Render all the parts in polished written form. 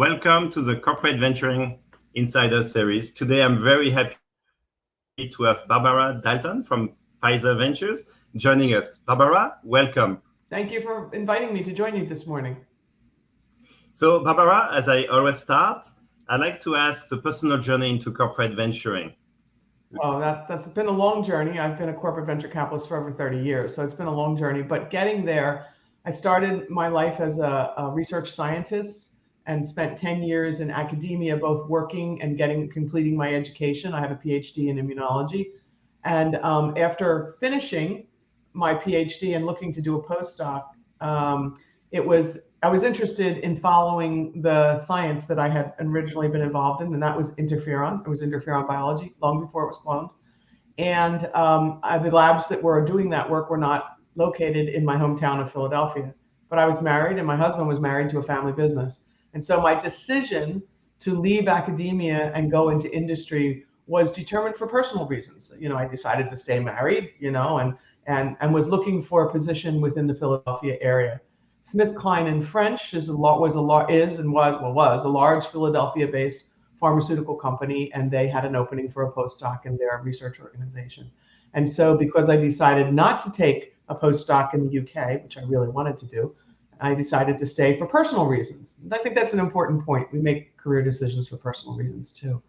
Welcome to the Corporate Venturing Insider Series. Today, I'm very happy to have Barbara Dalton from Pfizer Ventures joining us. Barbara, welcome. Thank you for inviting me to join you this morning. So, Barbara, as I always start, I'd like to ask the personal journey into corporate venturing. Well, that's been a long journey. I've been a corporate venture capitalist for over 30 years, so it's been a long journey. But getting there, I started my life as a research scientist and spent 10 years in academia, both working and completing my education. I have a PhD in immunology. And after finishing my PhD and looking to do a postdoc, I was interested in following the science that I had originally been involved in, and that was interferon. It was interferon biology, long before it was cloned. And the labs that were doing that work were not located in my hometown of Philadelphia. But I was married, and my husband was married to a family business. And so my decision to leave academia and go into industry was determined for personal reasons. I decided to stay married, and was looking for a position within the Philadelphia area. SmithKline & French was a large Philadelphia-based pharmaceutical company, and they had an opening for a postdoc in their research organization. And so because I decided not to take a postdoc in the UK, which I really wanted to do, I decided to stay for personal reasons. I think that's an important point. We make career decisions for personal reasons too.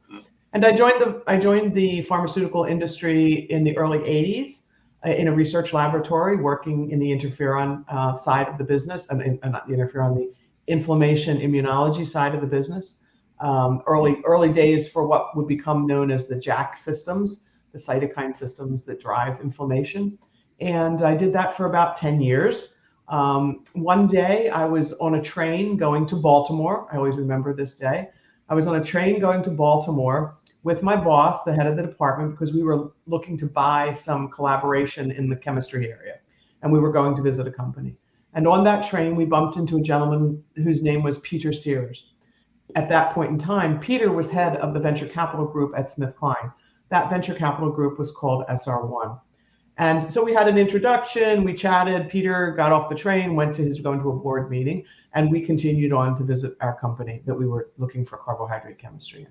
And I joined the pharmaceutical industry in the early 80s in a research laboratory working in the interferon side of the business, and not the interferon, the inflammation immunology side of the business. Early days for what would become known as the JAK systems, the cytokine systems that drive inflammation. And I did that for about 10 years. One day I was on a train going to Baltimore. I always remember this day. I was on a train going to Baltimore with my boss, the head of the department, because we were looking to buy some collaboration in the chemistry area. And we were going to visit a company. And on that train, we bumped into a gentleman whose name was Peter Sears. At that point in time, Peter was head of the venture capital group at SmithKline. That venture capital group was called SR1. And so we had an introduction, we chatted, Peter got off the train, going to a board meeting, and we continued on to visit our company that we were looking for carbohydrate chemistry in.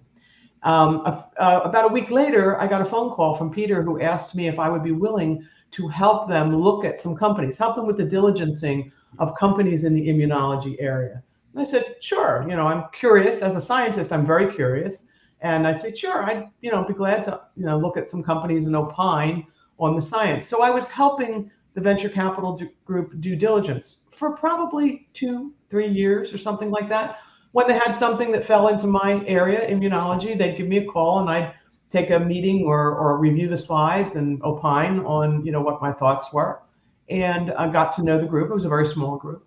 About a week later, I got a phone call from Peter who asked me if I would be willing to help them look at some companies, help them with the diligencing of companies in the immunology area. And I said, sure, I'm curious. As a scientist, I'm very curious. And I'd say, sure, I'd be glad to look at some companies and opine on the science. So I was helping the venture capital group due diligence for probably 2-3 years or something like that. When they had something that fell into my area, immunology, they'd give me a call and I'd take a meeting or review the slides and opine on what my thoughts were. And I got to know the group. It was a very small group.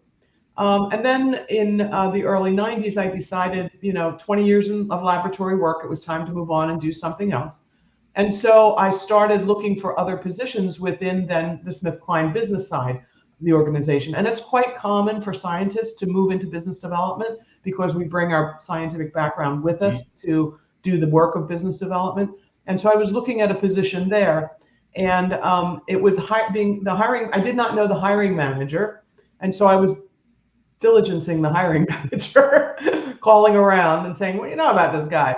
And then in the early 90s, I decided, 20 years of laboratory work, it was time to move on and do something else. And so I started looking for other positions within then the SmithKline business side of the organization. And it's quite common for scientists to move into business development because we bring our scientific background with us to do the work of business development. And so I was looking at a position there, and it was I did not know the hiring manager. And so I was diligencing the hiring manager, calling around and saying, well, you know about this guy.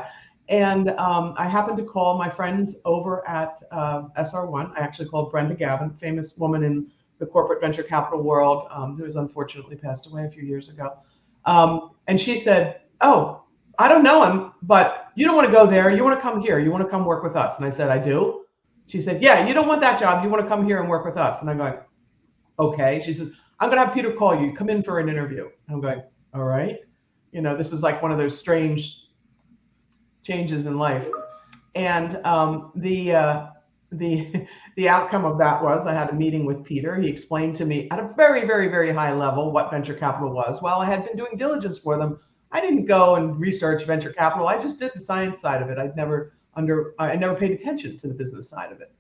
And I happened to call my friends over at SR1. I actually called Brenda Gavin, famous woman in the corporate venture capital world, who has unfortunately passed away a few years ago. And she said, oh, I don't know him, but you don't want to go there. You want to come here. You want to come work with us. And I said, I do. She said, yeah, you don't want that job. You want to come here and work with us. And I'm going, okay. She says, I'm going to have Peter call you. Come in for an interview. And I'm going, all right. This is like one of those strange changes in life. And the outcome of that was I had a meeting with Peter. He explained to me at a very, very, very high level what venture capital was. While I had been doing diligence for them, I didn't go and research venture capital. I just did the science side of it. I never paid attention to the business side of it.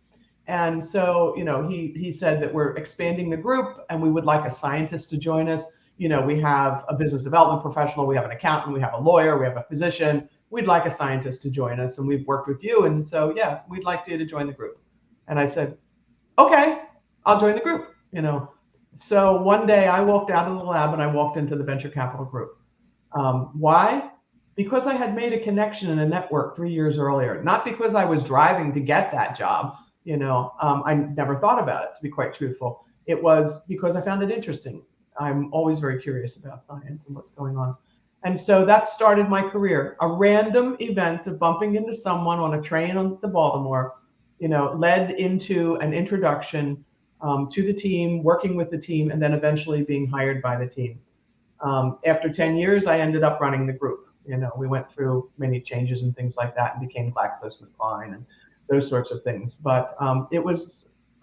And so, he said that we're expanding the group and we would like a scientist to join us. We have a business development professional, we have an accountant, we have a lawyer, we have a physician. We'd like a scientist to join us, and we've worked with you. And so, yeah, we'd like you to join the group. And I said, okay, I'll join the group, So one day I walked out of the lab and I walked into the venture capital group. Why? because I had made a connection in a network 3 years earlier, not because I was driving to get that job. I never thought about it, to be quite truthful. It was because I found it interesting. I'm always very curious about science and what's going on. And so that started my career. A random event of bumping into someone on a train to Baltimore, led into an introduction to the team, working with the team, and then eventually being hired by the team. After 10 years, I ended up running the group. We went through many changes and things like that and became GlaxoSmithKline and those sorts of things. But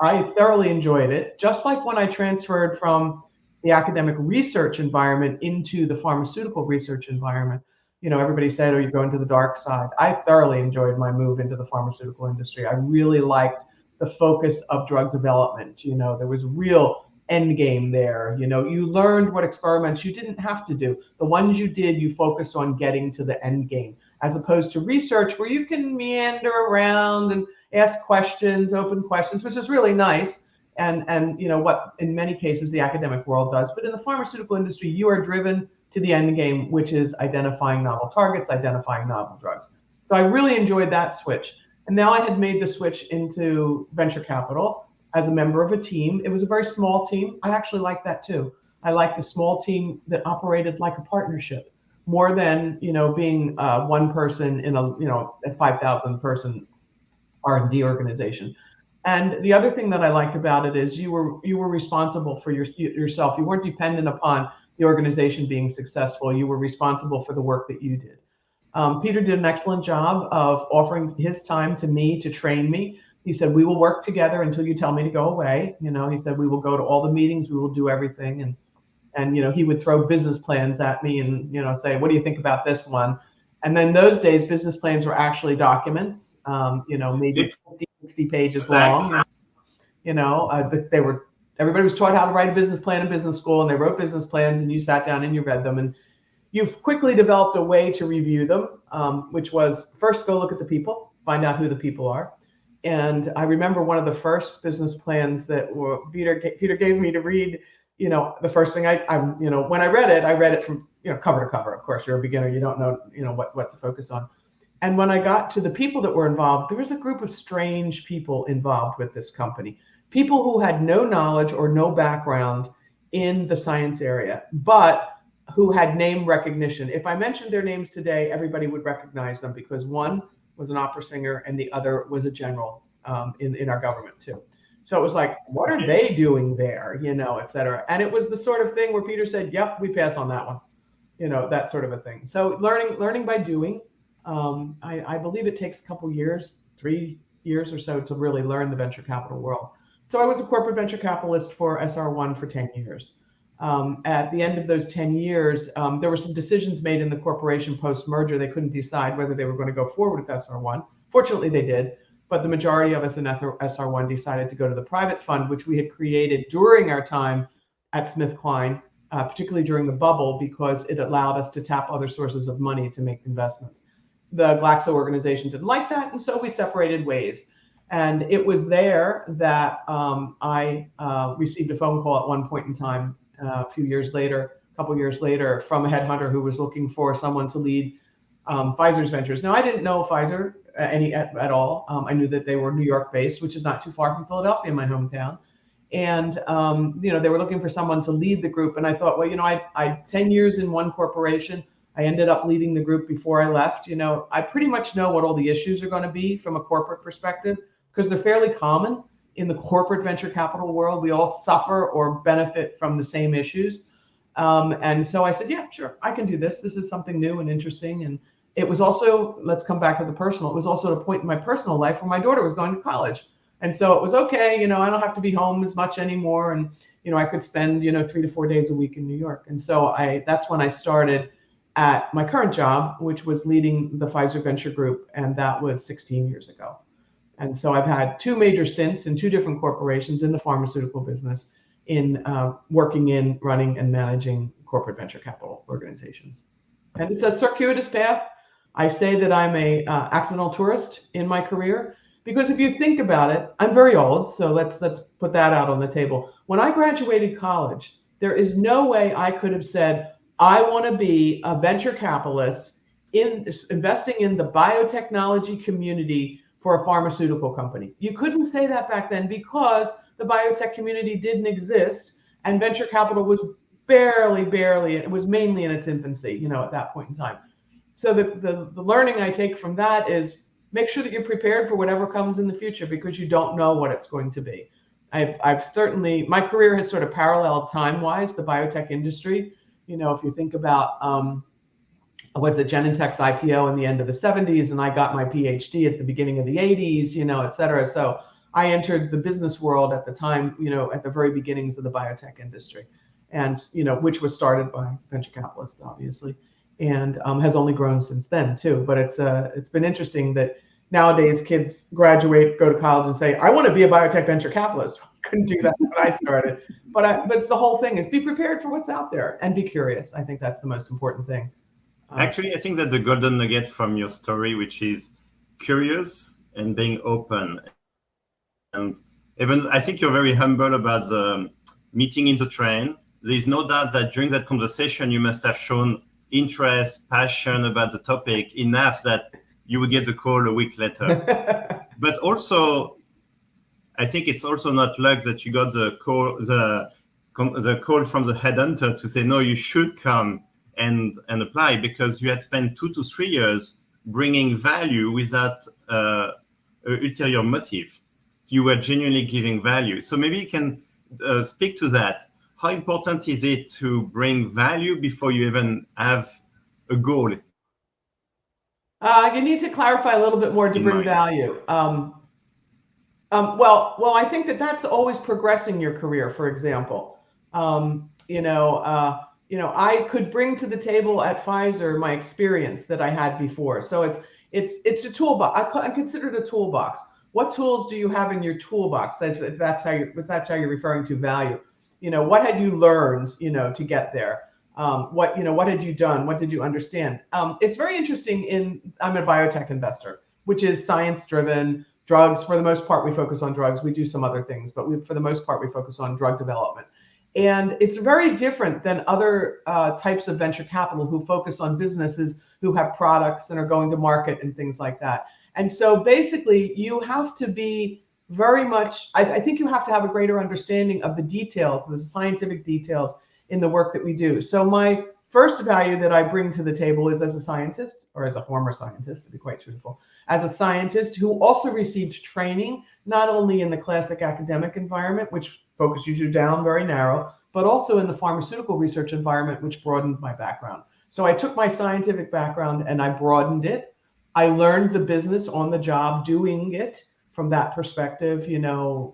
I thoroughly enjoyed it. Just like when I transferred from the academic research environment into the pharmaceutical research environment, everybody said, oh, you're going to the dark side. I thoroughly enjoyed my move into the pharmaceutical industry. I really liked the focus of drug development. There was real end game there. You learned what experiments you didn't have to do. The ones you did, you focused on getting to the end game, as opposed to research where you can meander around and ask questions, open questions, which is really nice. And what in many cases the academic world does. But in the pharmaceutical industry, you are driven to the end game, which is identifying novel targets, identifying novel drugs. So I really enjoyed that switch. And now I had made the switch into venture capital as a member of a team. It was a very small team. I actually liked that too. I liked the small team that operated like a partnership more than, being one person in a 5,000 person R&D organization. And the other thing that I liked about it is you were responsible for yourself. You weren't dependent upon the organization being successful. You were responsible for the work that you did. Peter did an excellent job of offering his time to me to train me. He said, we will work together until you tell me to go away. He said, we will go to all the meetings, we will do everything. And he would throw business plans at me and, say, what do you think about this one? And then those days, business plans were actually documents, maybe 50, 60 pages long. Everybody was taught how to write a business plan in business school, and they wrote business plans, and you sat down and you read them. And you've quickly developed a way to review them, which was first go look at the people, find out who the people are. And I remember one of the first business plans that Peter gave me to read. The first thing when I read it from cover to cover. Of course, you're a beginner, you don't know what to focus on. And when I got to the people that were involved, there was a group of strange people involved with this company. People who had no knowledge or no background in the science area, but who had name recognition. If I mentioned their names today, everybody would recognize them because one was an opera singer and the other was a general in our government too. So it was like, what are they doing there, et cetera. And it was the sort of thing where Peter said, yep, we pass on that one, that sort of a thing. So learning by doing. I believe it takes a couple years, 3 years or so to really learn the venture capital world. So I was a corporate venture capitalist for SR1 for 10 years. At the end of those 10 years, there were some decisions made in the corporation post-merger. They couldn't decide whether they were going to go forward with SR1. Fortunately, they did. But the majority of us in SR1 decided to go to the private fund, which we had created during our time at SmithKline, particularly during the bubble, because it allowed us to tap other sources of money to make investments. The Glaxo organization didn't like that, and so we separated ways. And it was there that I received a phone call at one point in time, a couple years later, from a headhunter who was looking for someone to lead Pfizer's ventures. Now, I didn't know Pfizer at all. I knew that they were New York based, which is not too far from Philadelphia, my hometown. And, they were looking for someone to lead the group. And I thought, well, I 10 years in one corporation. I ended up leading the group before I left. I pretty much know what all the issues are going to be from a corporate perspective, because they're fairly common in the corporate venture capital world. We all suffer or benefit from the same issues. And so I said, yeah, sure, I can do this. This is something new and interesting. And it was also, let's come back to the personal. It was also a point in my personal life where my daughter was going to college. And so it was okay, I don't have to be home as much anymore. And, I could spend, 3 to 4 days a week in New York. And so that's when I started at my current job, which was leading the Pfizer Venture Group. And that was 16 years ago. And so I've had 2 major stints in 2 different corporations in the pharmaceutical business in working in, running, and managing corporate venture capital organizations. And it's a circuitous path. I say that I'm a accidental tourist in my career, because if you think about it, I'm very old, so let's put that out on the table. When I graduated college, there is no way I could have said, I want to be a venture capitalist investing in the biotechnology community for a pharmaceutical company. You couldn't say that back then because the biotech community didn't exist and venture capital was barely, it was mainly in its infancy, at that point in time. So the learning I take from that is make sure that you're prepared for whatever comes in the future because you don't know what it's going to be. I've certainly, my career has sort of paralleled time-wise the biotech industry. If you think about, was it Genentech's IPO in the end of the 70s, and I got my PhD at the beginning of the 80s, et cetera. So I entered the business world at the time, at the very beginnings of the biotech industry, and which was started by venture capitalists, obviously, and has only grown since then too. But it's been interesting that nowadays kids graduate, go to college, and say, "I want to be a biotech venture capitalist." I couldn't do that when I started, but it's the whole thing is be prepared for what's out there and be curious. I think that's the most important thing. Actually, I think that's a golden nugget from your story, which is curious and being open. And even I think you're very humble about the meeting in the train. There's no doubt that during that conversation, you must have shown interest, passion about the topic enough that you would get the call a week later. But also, I think it's also not luck that you got the call from the headhunter to say, no, you should come and apply, because you had spent 2 to 3 years bringing value without ulterior motive. You were genuinely giving value. So maybe you can speak to that. How important is it to bring value before you even have a goal? You need to clarify a little bit more to bring value. Well, I think that's always progressing your career. For example, I could bring to the table at Pfizer my experience that I had before. So it's a toolbox. I consider it a toolbox. What tools do you have in your toolbox? That's how you're referring to value. What had you learned, to get there? What had you done? What did you understand? It's very interesting. I'm a biotech investor, which is science-driven. Drugs, for the most part, we focus on drugs. We do some other things, but for the most part, we focus on drug development. And it's very different than other types of venture capital who focus on businesses who have products and are going to market and things like that. And so basically, you have to be very much, I think you have to have a greater understanding of the details, the scientific details in the work that we do. So my first value that I bring to the table is as a scientist, or as a former scientist, to be quite truthful, as a scientist who also received training, not only in the classic academic environment, which focuses you down very narrow, but also in the pharmaceutical research environment, which broadened my background. So I took my scientific background and I broadened it. I learned the business on the job doing it from that perspective,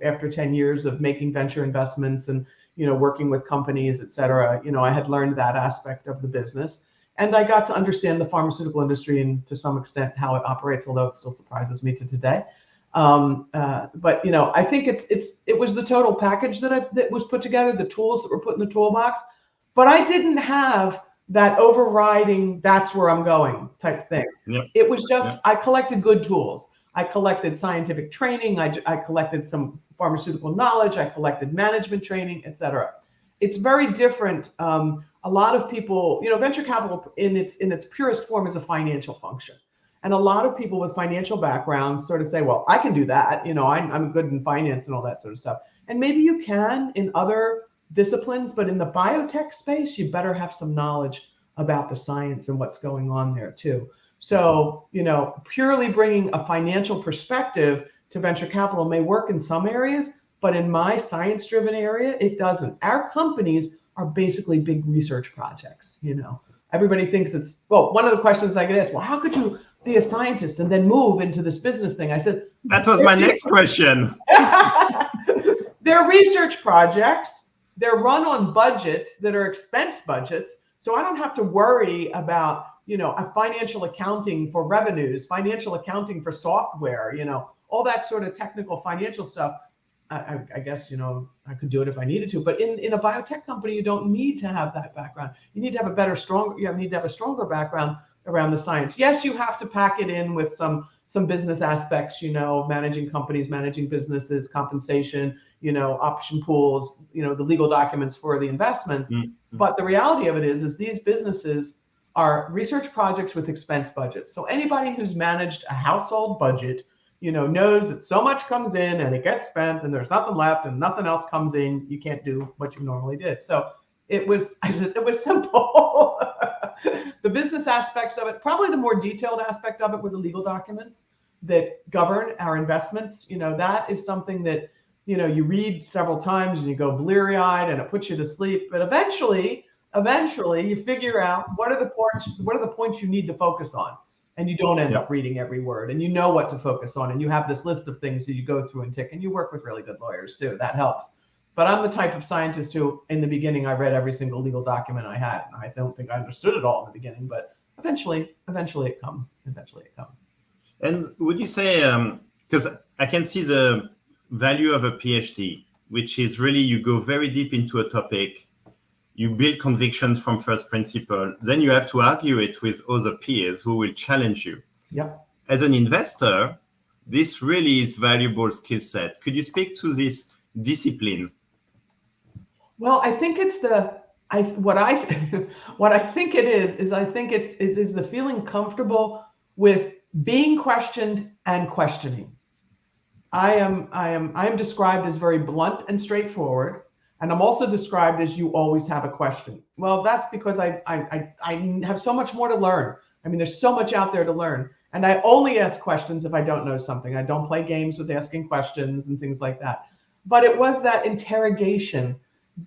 after 10 years of making venture investments and, working with companies, et cetera, I had learned that aspect of the business. And I got to understand the pharmaceutical industry and to some extent how it operates, although it still surprises me to today. But I think it was the total package that was put together, the tools that were put in the toolbox. But I didn't have that overriding, that's where I'm going type thing. Yep. It was just, I collected good tools. I collected scientific training. I collected some pharmaceutical knowledge. I collected management training, et cetera. It's very different. A lot of people, venture capital in its purest form is a financial function. And a lot of people with financial backgrounds sort of say, well, I can do that. I'm good in finance and all that sort of stuff. And maybe you can in other disciplines, but in the biotech space, you better have some knowledge about the science and what's going on there too. So, purely bringing a financial perspective to venture capital may work in some areas, but in my science-driven area, it doesn't. Our companies are basically big research projects. Everybody thinks one of the questions I get asked, well, how could you be a scientist and then move into this business thing? I said, that was my next question. They're research projects. They're run on budgets that are expense budgets. So I don't have to worry about, a financial accounting for revenues, financial accounting for software, all that sort of technical financial stuff. I guess, I could do it if I needed to, but in a biotech company, you don't need to have that background. You need to have a stronger background around the science. Yes, you have to pack it in with some business aspects, managing companies, managing businesses, compensation, option pools, the legal documents for the investments. Mm-hmm. But the reality of it is these businesses are research projects with expense budgets. So anybody who's managed a household budget, knows that so much comes in and it gets spent and there's nothing left and nothing else comes in. You can't do what you normally did. So it was simple. The business aspects of it, probably the more detailed aspect of it, were the legal documents that govern our investments. That is something that, you read several times and you go bleary-eyed and it puts you to sleep. But eventually you figure out what are the points you need to focus on. And you don't end up reading every word, and you know what to focus on, and you have this list of things that you go through and tick, and you work with really good lawyers too. That helps. But I'm the type of scientist who, in the beginning, I read every single legal document I had. And I don't think I understood it all in the beginning, but eventually it comes. And would you say, because I can see the value of a PhD, which is really you go very deep into a topic, you build convictions from first principle, then you have to argue it with other peers who will challenge you. Yeah. As an investor, this really is valuable skill set. Could you speak to this discipline? Well, I think it's what I think it is I think it's the feeling comfortable with being questioned and questioning. I am described as very blunt and straightforward. And I'm also described as you always have a question. Well, that's because I have so much more to learn. I mean, there's so much out there to learn. And I only ask questions if I don't know something. I don't play games with asking questions and things like that. But it was that interrogation,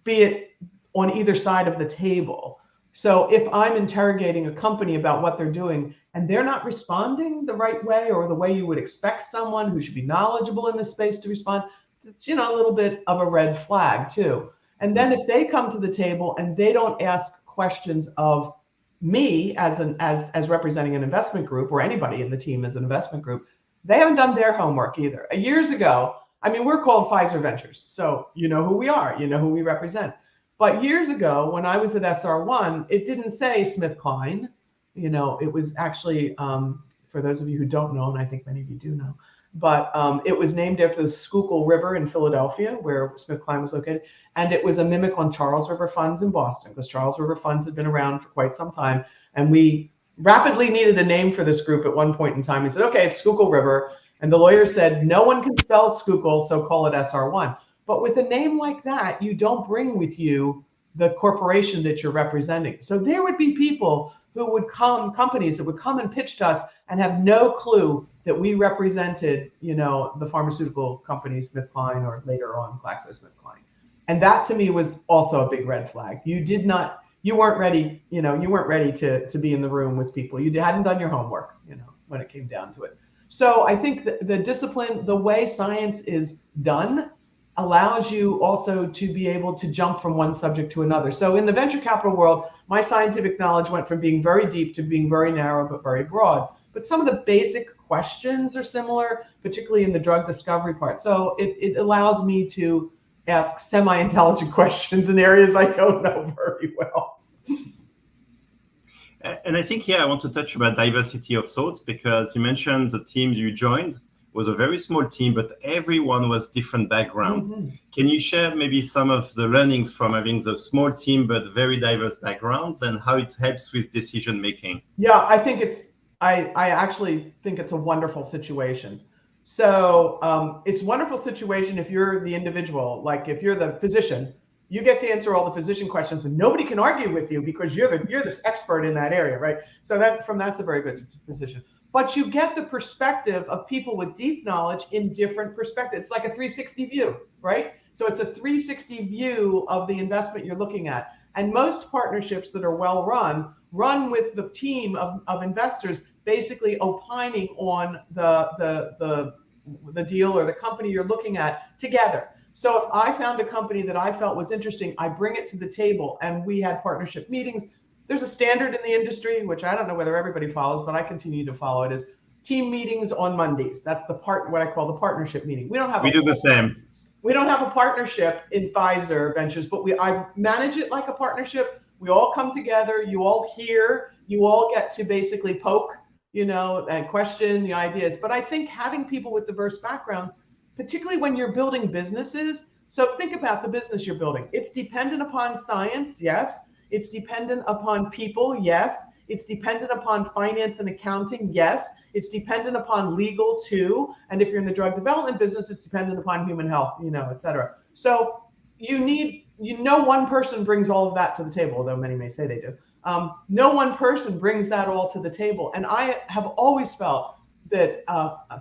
be it on either side of the table. So if I'm interrogating a company about what they're doing and they're not responding the right way or the way you would expect someone who should be knowledgeable in this space to respond, it's, a little bit of a red flag too. And then if they come to the table and they don't ask questions of me as representing an investment group, or anybody in the team as an investment group, they haven't done their homework either. Years ago, we're called Pfizer Ventures. So you know who we are, you know who we represent. But years ago, when I was at SR1, it didn't say SmithKline. It was actually, for those of you who don't know, and I think many of you do know, but it was named after the Schuylkill River in Philadelphia, where SmithKline was located. And it was a mimic on Charles River Funds in Boston, because Charles River Funds had been around for quite some time. And we rapidly needed a name for this group at one point in time. We said, okay, it's Schuylkill River. And the lawyer said, no one can spell Schuylkill, so call it SR1. But with a name like that, you don't bring with you the corporation that you're representing. So there would be people who would companies that would come and pitch to us and have no clue that we represented, the pharmaceutical company SmithKline, or later on GlaxoSmithKline. And that to me was also a big red flag. You weren't ready, to be in the room with people. You hadn't done your homework, when it came down to it. So I think the discipline, the way science is done, allows you also to be able to jump from one subject to another. So in the venture capital world, my scientific knowledge went from being very deep to being very narrow but very broad. But some of the basic questions are similar, particularly in the drug discovery part. So it allows me to ask semi-intelligent questions in areas I don't know very well. And I think, I want to touch about diversity of thoughts, because you mentioned the teams you joined was a very small team, but everyone was different backgrounds. Mm-hmm. Can you share maybe some of the learnings from having the small team but very diverse backgrounds, and how it helps with decision making? Yeah, I actually think it's a wonderful situation. So it's a wonderful situation if you're the individual, like if you're the physician, you get to answer all the physician questions and nobody can argue with you because you're this expert in that area, right? So that's a very good position. But you get the perspective of people with deep knowledge in different perspectives. It's like a 360 view, right? So it's a 360 view of the investment you're looking at. And most partnerships that are well run with the team of investors basically opining on the deal or the company you're looking at together. So if I found a company that I felt was interesting, I bring it to the table, and we had partnership meetings. There's a standard in the industry, which I don't know whether everybody follows, but I continue to follow it, is team meetings on Mondays. That's what I call the partnership meeting. We do the same. We don't have a partnership in Pfizer Ventures, but I manage it like a partnership. We all come together, you all hear, you all get to basically poke, and question the ideas. But I think having people with diverse backgrounds, particularly when you're building businesses, so think about the business you're building. It's dependent upon science, yes. It's dependent upon people, yes. It's dependent upon finance and accounting, yes. It's dependent upon legal too. And if you're in the drug development business, it's dependent upon human health, et cetera. So no one person brings all of that to the table, although many may say they do. No one person brings that all to the table. And I have always felt that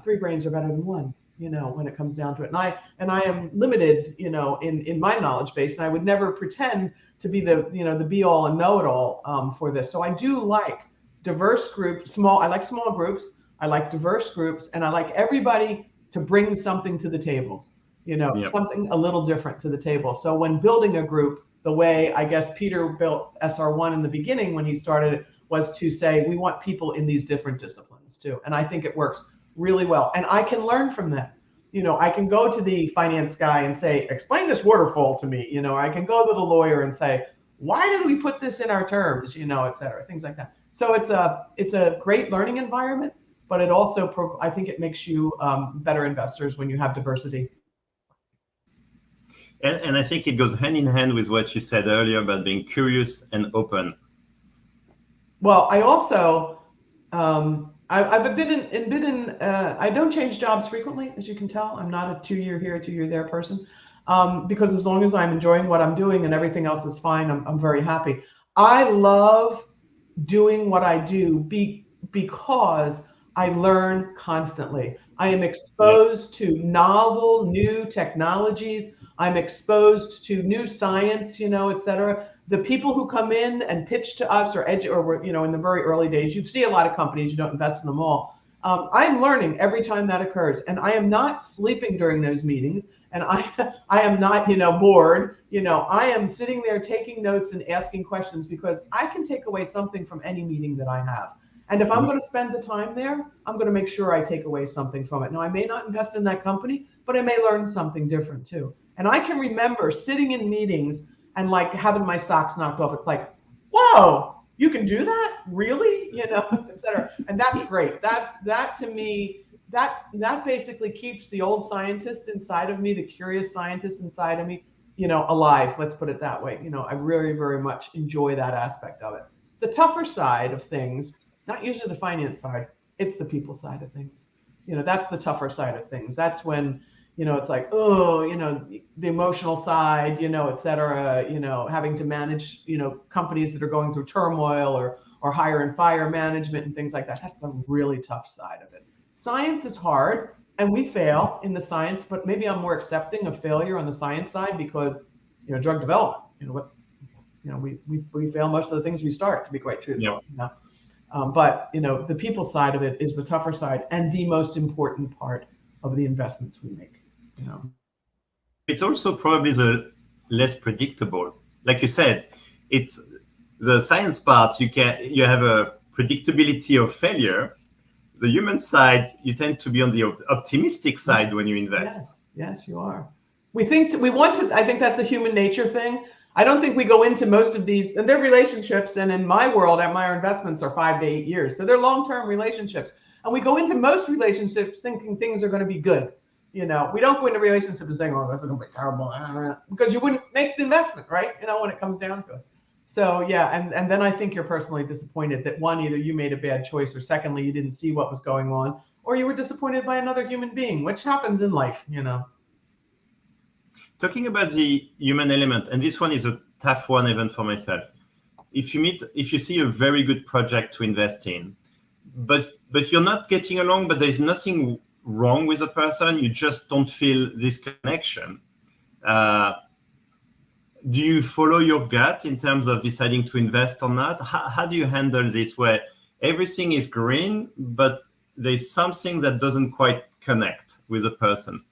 3 brains are better than 1, when it comes down to it. And I am limited, in my knowledge base, and I would never pretend to be the be all and know it all for this. So I do like diverse groups, I like small groups, I like diverse groups, and I like everybody to bring something to the table, something a little different to the table. So when building a group, the way I guess Peter built SR1 in the beginning when he started it was to say, we want people in these different disciplines too. And I think it works really well. And I can learn from them. I can go to the finance guy and say, explain this waterfall to me. I can go to the lawyer and say, why did we put this in our terms, et cetera, things like that. So it's a great learning environment, but it also, I think it makes you better investors when you have diversity. And I think it goes hand in hand with what you said earlier about being curious and open. Well, I also, I've been in I don't change jobs frequently, as you can tell. I'm not a 2-year here, 2-year there person, because as long as I'm enjoying what I'm doing and everything else is fine, I'm very happy. I love doing what I do because I learn constantly. I am exposed to novel, new technologies. I'm exposed to new science, et cetera. The people who come in and pitch to us or in the very early days, you see a lot of companies, you don't invest in them all. I'm learning every time that occurs, and I am not sleeping during those meetings, and I am not, bored. I am sitting there taking notes and asking questions because I can take away something from any meeting that I have. And if I'm going to spend the time there, I'm going to make sure I take away something from it. Now, I may not invest in that company, but I may learn something different too. And I can remember sitting in meetings and like having my socks knocked off. It's like, whoa, you can do that? Really? Et cetera. And that's great. That to me, that basically keeps the old scientist inside of me, the curious scientist inside of me, alive. Let's put it that way. I really very much enjoy that aspect of it. The tougher side of things, not usually the finance side, it's the people side of things. That's the tougher side of things. That's when, it's like, the emotional side, et cetera, having to manage, companies that are going through turmoil or hire and fire management and things like that. That's the really tough side of it. Science is hard and we fail in the science, but maybe I'm more accepting of failure on the science side because, drug development, we fail most of the things we start, to be quite truthful. Yeah. But the people side of it is the tougher side and the most important part of the investments we make. It's also probably the less predictable. Like you said, it's the science part. You have a predictability of failure. The human side, you tend to be on the optimistic side when you invest. Yes, you are. I think that's a human nature thing. I don't think we go into most of these, and their relationships, and in my world, our investments are 5 to 8 years. So they're long-term relationships. And we go into most relationships thinking things are going to be good. We don't go into relationships and saying, oh, this is going to be terrible, because you wouldn't make the investment, right? When it comes down to it. So yeah, and then I think you're personally disappointed that one, either you made a bad choice, or secondly, you didn't see what was going on, or you were disappointed by another human being, which happens in life, Talking about the human element, and this one is a tough one even for myself. If you see a very good project to invest in, but you're not getting along, but there's nothing wrong with the person, you just don't feel this connection. Do you follow your gut in terms of deciding to invest or not? How do you handle this where everything is green, but there's something that doesn't quite connect with the person?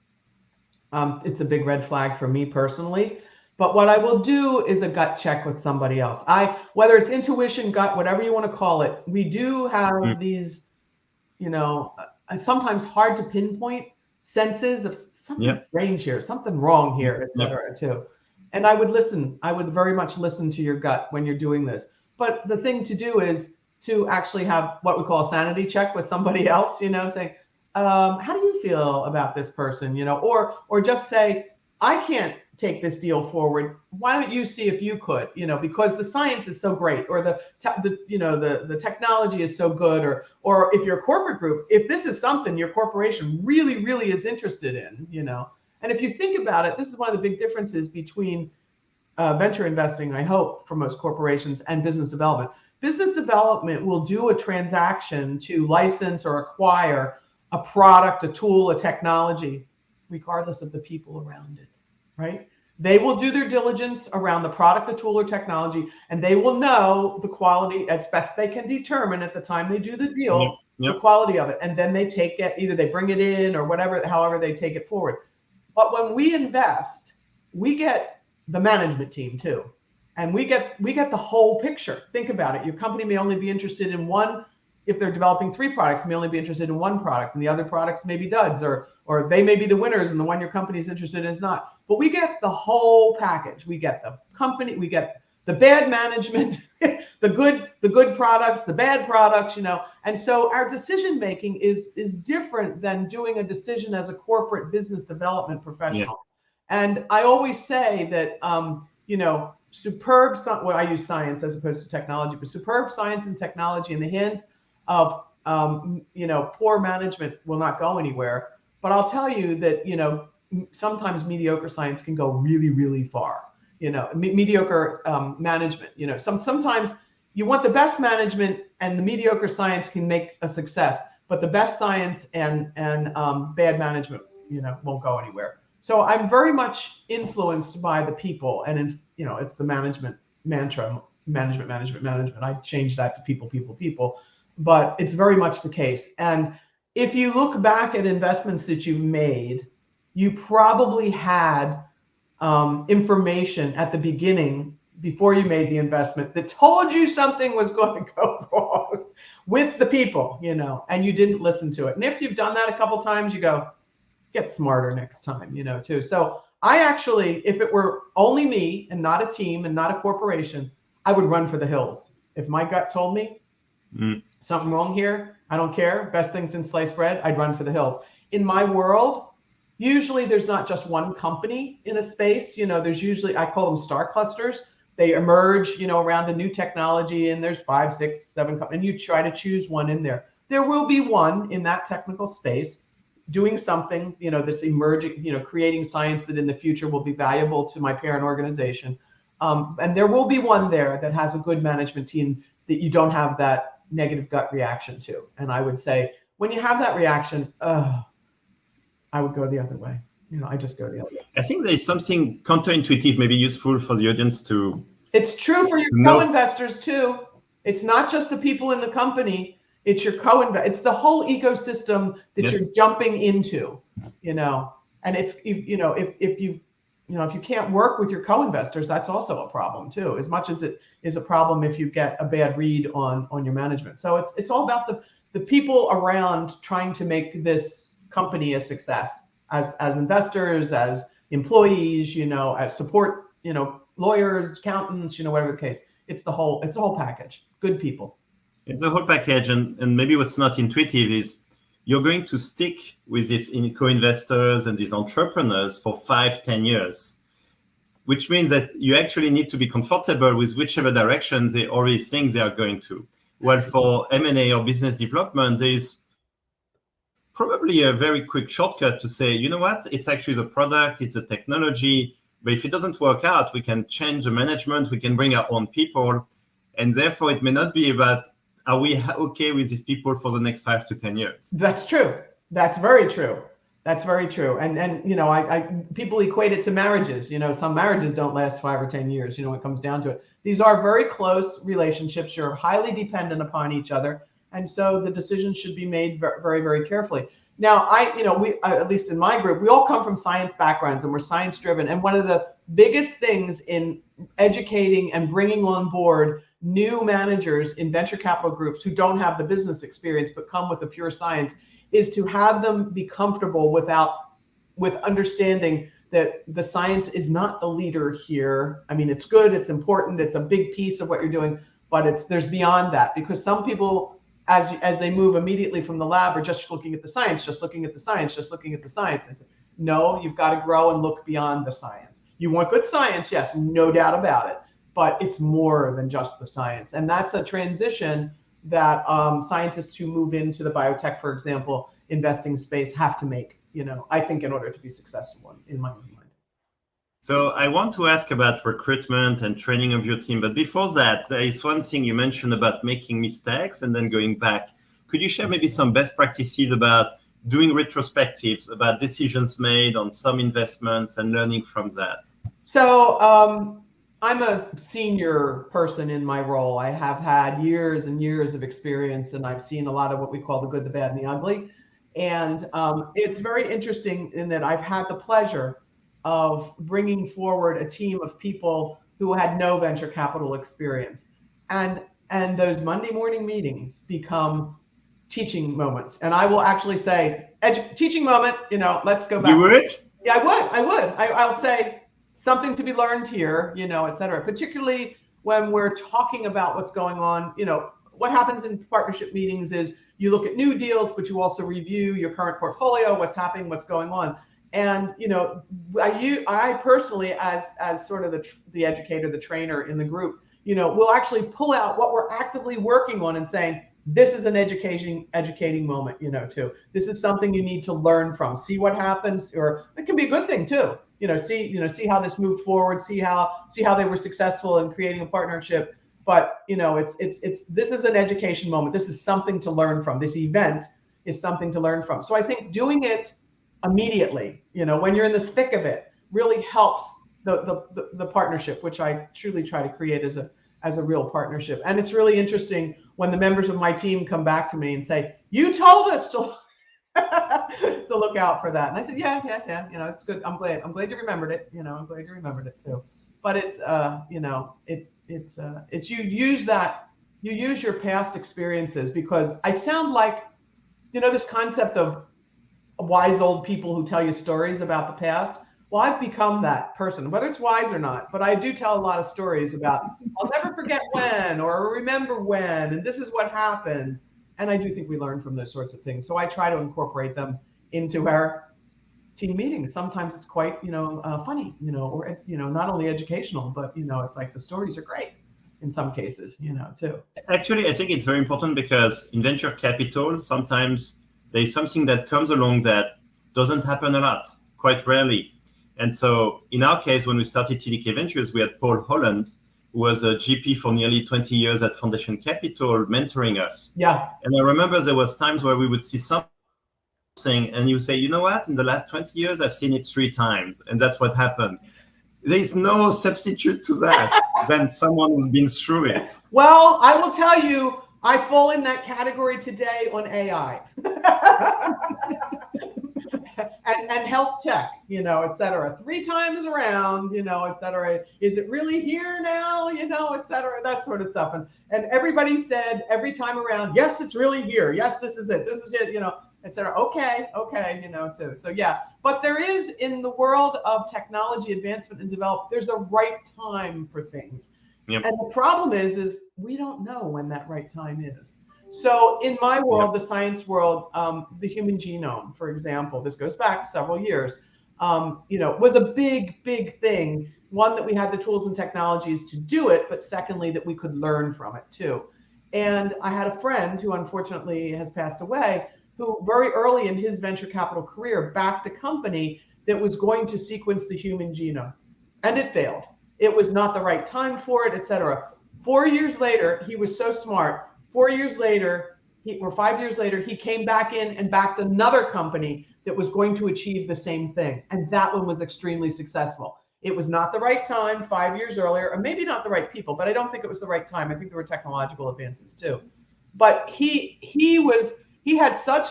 It's a big red flag for me personally. But what I will do is a gut check with somebody else. Whether it's intuition, gut, whatever you want to call it, we do have these, sometimes hard to pinpoint senses of something strange here, something wrong here, et cetera, too. And I would listen. I would very much listen to your gut when you're doing this. But the thing to do is to actually have what we call a sanity check with somebody else, saying, how do you feel about this person? Or just say, I can't take this deal forward. Why don't you see if you could, because the science is so great, or the technology is so good, or if you're a corporate group, if this is something your corporation really, really is interested in, and if you think about it, this is one of the big differences between venture investing, I hope, for most corporations, and business development. Business development will do a transaction to license or acquire a product, a tool, a technology, regardless of the people around it, right? They will do their diligence around the product, the tool, or technology, and they will know the quality as best they can determine at the time they do the deal, the quality of it. And then they take it, either they bring it in or whatever, however they take it forward. But when we invest, we get the management team too. And we get the whole picture. Think about it. Your company may only be interested in one. If they're developing 3 products, may only be interested in one product, and the other products may be duds, or they may be the winners and the one your company is interested in is not. But we get the whole package. We get the company, we get the bad management, the good products, the bad products, And so our decision making is different than doing a decision as a corporate business development professional. Yeah. And I always say that I use science as opposed to technology, but superb science and technology in the hands of poor management will not go anywhere. But I'll tell you that sometimes mediocre science can go really, really far. Mediocre management. Sometimes you want the best management, and the mediocre science can make a success, but the best science and bad management won't go anywhere. So I'm very much influenced by the people, and it's the management mantra, management. I changed that to people, but it's very much the case. And if you look back at investments that you've made, you probably had information at the beginning before you made the investment that told you something was going to go wrong with the people, and you didn't listen to it. And if you've done that a couple times, you go, get smarter next time, too. So I actually, if it were only me and not a team and not a corporation, I would run for the hills. If my gut told me something wrong here, I don't care, best thing since sliced bread, I'd run for the hills. In my world, usually there's not just one company in a space. There's usually, I call them star clusters. They emerge, around a new technology, and there's 5, 6, 7 companies, and you try to choose one in there. There will be one in that technical space doing something, that's emerging, creating science that in the future will be valuable to my parent organization. And there will be one there that has a good management team that you don't have that negative gut reaction to. And I would say, when you have that reaction, I would go the other way. I just go the other way. I think there is something counterintuitive, maybe useful for the audience to. It's true for your co-investors too. It's not just the people in the company. It's your co-invest. It's the whole ecosystem that you're jumping into. And it's if you can't work with your co-investors, that's also a problem too. As much as it is a problem if you get a bad read on your management. So it's all about the people around trying to make this company a success, as investors, as employees, as support, lawyers, accountants, whatever the case. It's the whole package. Good people. It's the whole package, and maybe what's not intuitive is you're going to stick with these co-investors and these entrepreneurs for 5-10 years, which means that you actually need to be comfortable with whichever direction they already think they are going to. Well, for M&A or business development, there is probably a very quick shortcut to say, you know what, it's actually the product, it's the technology, but if it doesn't work out, we can change the management, we can bring our own people, and therefore it may not be about, are we okay with these people for the next 5 to 10 years? That's true. That's very true. That's very true. And I people equate it to marriages. Some marriages don't last 5 or 10 years, when it comes down to it. These are very close relationships. You're highly dependent upon each other. And so the decisions should be made very, very carefully. Now, we, at least in my group, we all come from science backgrounds and we're science driven. And one of the biggest things in educating and bringing on board new managers in venture capital groups who don't have the business experience but come with the pure science is to have them be comfortable with understanding that the science is not the leader here. I mean, it's good, it's important, it's a big piece of what you're doing, but there's beyond that, because some people, as they move immediately from the lab, are just looking at the science, just looking at the science, just looking at the science. I said, no, you've got to grow and look beyond the science. You want good science, yes, no doubt about it, but it's more than just the science. And that's a transition that scientists who move into the biotech, for example, investing space have to make, I think, in order to be successful in my own mind. So I want to ask about recruitment and training of your team. But before that, there is one thing you mentioned about making mistakes and then going back. Could you share maybe some best practices about doing retrospectives, about decisions made on some investments and learning from that? So I'm a senior person in my role. I have had years and years of experience, and I've seen a lot of what we call the good, the bad, and the ugly. And it's very interesting in that I've had the pleasure of bringing forward a team of people who had no venture capital experience. And those Monday morning meetings become teaching moments. And I will actually say, teaching moment, let's go back. You would? Yeah, I would. I'll say something to be learned here, et cetera, particularly when we're talking about what's going on. What happens in partnership meetings is you look at new deals, but you also review your current portfolio, what's happening, what's going on. And, I personally, as sort of the educator, the trainer in the group, will actually pull out what we're actively working on and saying, this is an educating moment, too. This is something you need to learn from. See what happens, or it can be a good thing too. See how this moved forward. See how they were successful in creating a partnership. But this is an education moment. This is something to learn from. This event is something to learn from. So I think doing it immediately, when you're in the thick of it, really helps the partnership, which I truly try to create as a real partnership. And it's really interesting when the members of my team come back to me and say, you told us to to look out for that. And I said, yeah, it's good. I'm glad you remembered it. I'm glad you remembered it too. But it's you use your past experiences, because I sound like, this concept of wise old people who tell you stories about the past. Well, I've become that person, whether it's wise or not, but I do tell a lot of stories about, I'll never forget when, or remember when, and this is what happened. And I do think we learn from those sorts of things. So I try to incorporate them into our team meetings. Sometimes it's quite, funny, or, not only educational, but, it's like the stories are great in some cases, too. Actually, I think it's very important, because in venture capital, sometimes there's something that comes along that doesn't happen a lot, quite rarely. And so in our case, when we started TDK Ventures, we had Paul Holland, who was a GP for nearly 20 years at Foundation Capital, mentoring us. Yeah. And I remember there was times where we would see something and you say, you know what, in the last 20 years, I've seen it 3 times. And that's what happened. There's no substitute to that than someone who's been through it. Well, I will tell you, I fall in that category today on AI. and health tech, et cetera. 3 times around, et cetera. Is it really here now, et cetera, that sort of stuff. And everybody said every time around, yes, it's really here. Yes, this is it, et cetera. Okay, too. So yeah, but there is, in the world of technology advancement and development, there's a right time for things. Yep. And the problem is we don't know when that right time is. So in my world, the science world, the human genome, for example, this goes back several years, was a big thing. One, that we had the tools and technologies to do it, but secondly, that we could learn from it too. And I had a friend who unfortunately has passed away, who very early in his venture capital career backed a company that was going to sequence the human genome, and it failed. It was not the right time for it, et cetera. 4 years later, he was so smart. 4 years later, 5 years later, he came back in and backed another company that was going to achieve the same thing. And that one was extremely successful. It was not the right time 5 years earlier, or maybe not the right people, but I don't think it was the right time. I think there were technological advances too. But he had such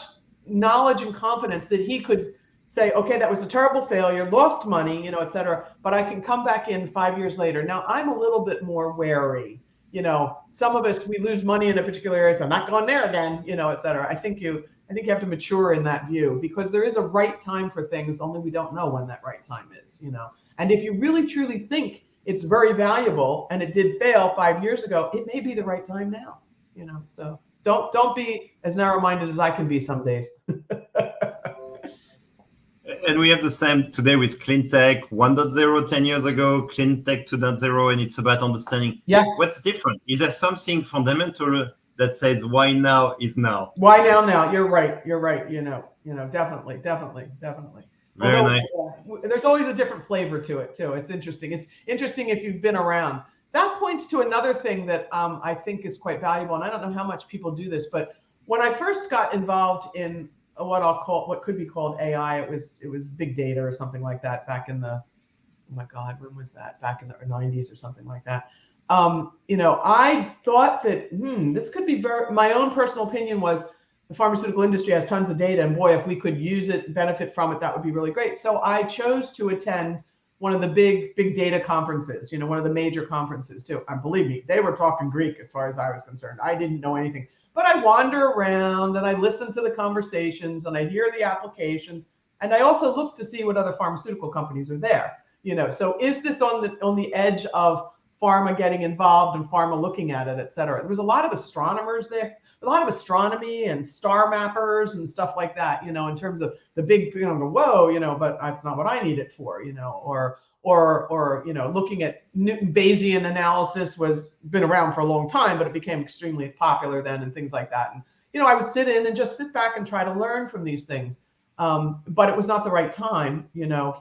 knowledge and confidence that he could say, okay, that was a terrible failure, lost money, et cetera, but I can come back in 5 years later. Now, I'm a little bit more wary. Some of us, we lose money in a particular area, so I'm not going there again, et cetera. I think you have to mature in that view, because there is a right time for things, only we don't know when that right time is, And if you really truly think it's very valuable and it did fail 5 years ago, it may be the right time now, So don't be as narrow-minded as I can be some days. And we have the same today with clean tech 1.0 10 years ago, clean tech 2.0, and it's about understanding what's different. Is there something fundamental that says why now is now? Why now? You're right. Definitely. Very Although, nice. there's always a different flavor to it too. It's interesting. It's interesting if you've been around. That points to another thing that I think is quite valuable. And I don't know how much people do this, but when I first got involved in what could be called AI, it was big data or something like that back in the, oh my God, when was that? Back in the 90s or something like that. I thought that this could be my own personal opinion was the pharmaceutical industry has tons of data, and boy, if we could use it, benefit from it, that would be really great. So I chose to attend one of the big data conferences, one of the major conferences too. And believe me, they were talking Greek as far as I was concerned. I didn't know anything, but I wander around and I listen to the conversations and I hear the applications, and I also look to see what other pharmaceutical companies are there. So is this on the edge of pharma getting involved and pharma looking at it, et cetera? There was a lot of astronomers there, a lot of astronomy and star mappers and stuff like that, in terms of the big, whoa, but that's not what I need it for, or looking at Newton Bayesian analysis was been around for a long time, but it became extremely popular then and things like that. And, I would sit in and just sit back and try to learn from these things. But it was not the right time,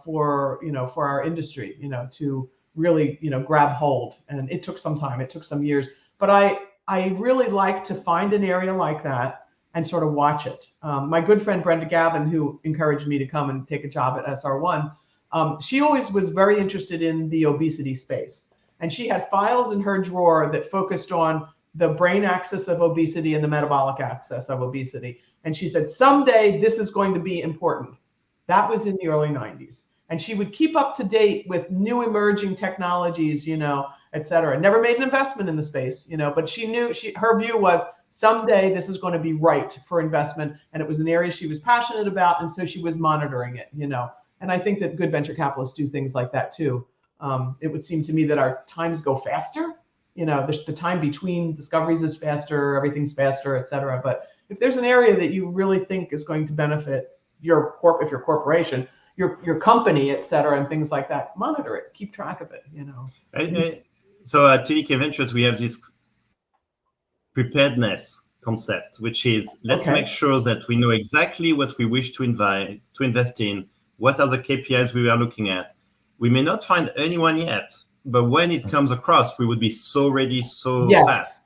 for our industry, to really, grab hold. And it took some time, it took some years, but I really like to find an area like that and sort of watch it. My good friend, Brenda Gavin, who encouraged me to come and take a job at SR1, she always was very interested in the obesity space. And she had files in her drawer that focused on the brain axis of obesity and the metabolic axis of obesity. And she said, someday this is going to be important. That was in the early 90s. And she would keep up to date with new emerging technologies, et cetera. Never made an investment in the space, but she knew her view was someday this is going to be right for investment. And it was an area she was passionate about. And so she was monitoring it, And I think that good venture capitalists do things like that too. It would seem to me that our times go faster. The time between discoveries is faster, everything's faster, et cetera. But if there's an area that you really think is going to benefit if you're a corporation, your company, et cetera, and things like that, monitor it, keep track of it, So at TDK Ventures, we have this preparedness concept, which is let's make sure that we know exactly what we wish to invest in, what are the KPIs we are looking at. We may not find anyone yet, but when it comes across, we would be so ready so fast.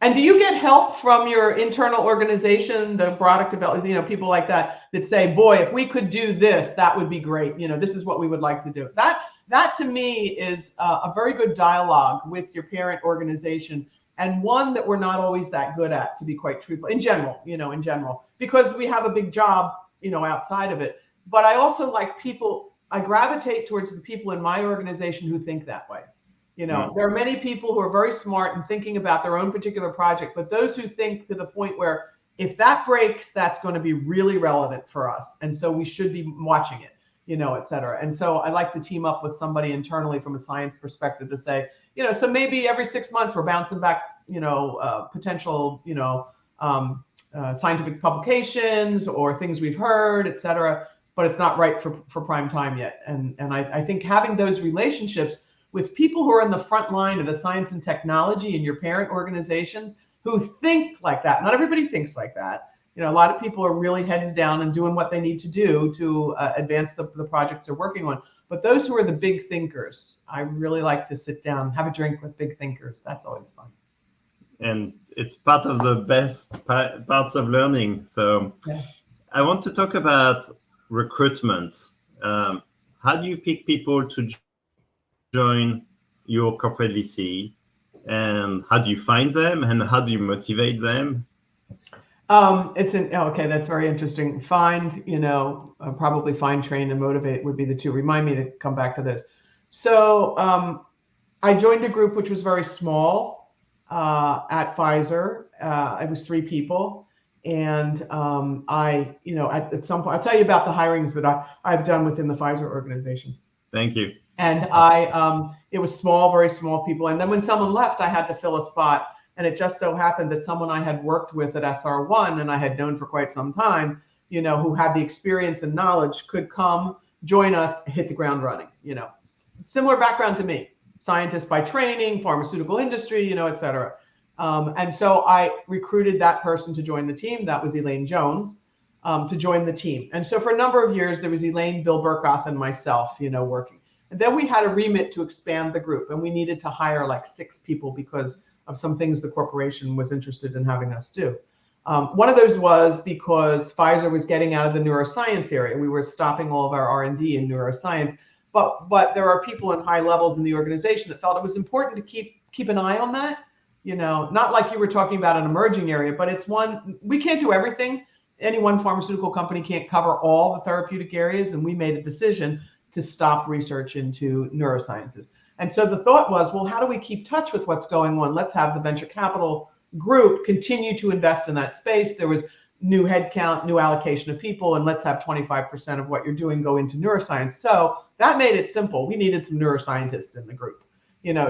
And do you get help from your internal organization, the product development, people like that say, boy, if we could do this, that would be great. This is what we would like to do. That to me is a very good dialogue with your parent organization, and one that we're not always that good at, to be quite truthful, in general, because we have a big job, outside of it. But I also like people, I gravitate towards the people in my organization who think that way. There are many people who are very smart and thinking about their own particular project, but those who think to the point where if that breaks, that's going to be really relevant for us. And so we should be watching it, et cetera. And so I like to team up with somebody internally from a science perspective to say, so maybe every 6 months we're bouncing back, potential, scientific publications or things we've heard, et cetera, but it's not right for prime time yet. And I think having those relationships with people who are in the front line of the science and technology in your parent organizations who think like that. Not everybody thinks like that. A lot of people are really heads down and doing what they need to do to advance the projects they're working on. But those who are the big thinkers, I really like to sit down, have a drink with big thinkers. That's always fun. And it's part of the best parts of learning. So I want to talk about recruitment. How do you pick people to join your corporate VC, and how do you find them, and how do you motivate them? That's very interesting. Probably find, train, and motivate would be the two. Remind me to come back to this. So I joined a group which was very small at Pfizer. It was 3 people. And at some point, I'll tell you about the hirings that I've done within the Pfizer organization. Thank you. And it was small, very small people. And then when someone left, I had to fill a spot. And it just so happened that someone I had worked with at SR1 and I had known for quite some time, who had the experience and knowledge could come, join us, hit the ground running. Similar background to me, scientist by training, pharmaceutical industry, et cetera. And so I recruited that person to join the team. That was Elaine Jones, to join the team. And so for a number of years, there was Elaine, Bill Burkoff, and myself, working. And then we had a remit to expand the group, and we needed to hire like 6 people because of some things the corporation was interested in having us do. One of those was because Pfizer was getting out of the neuroscience area. We were stopping all of our R&D in neuroscience, but there are people in high levels in the organization that felt it was important to keep an eye on that. Not like you were talking about an emerging area, but it's one, we can't do everything. Any one pharmaceutical company can't cover all the therapeutic areas, and we made a decision to stop research into neurosciences. And so the thought was, well, how do we keep touch with what's going on? Let's have the venture capital group continue to invest in that space. There was new headcount, new allocation of people, and let's have 25% of what you're doing go into neuroscience. So that made it simple. We needed some neuroscientists in the group.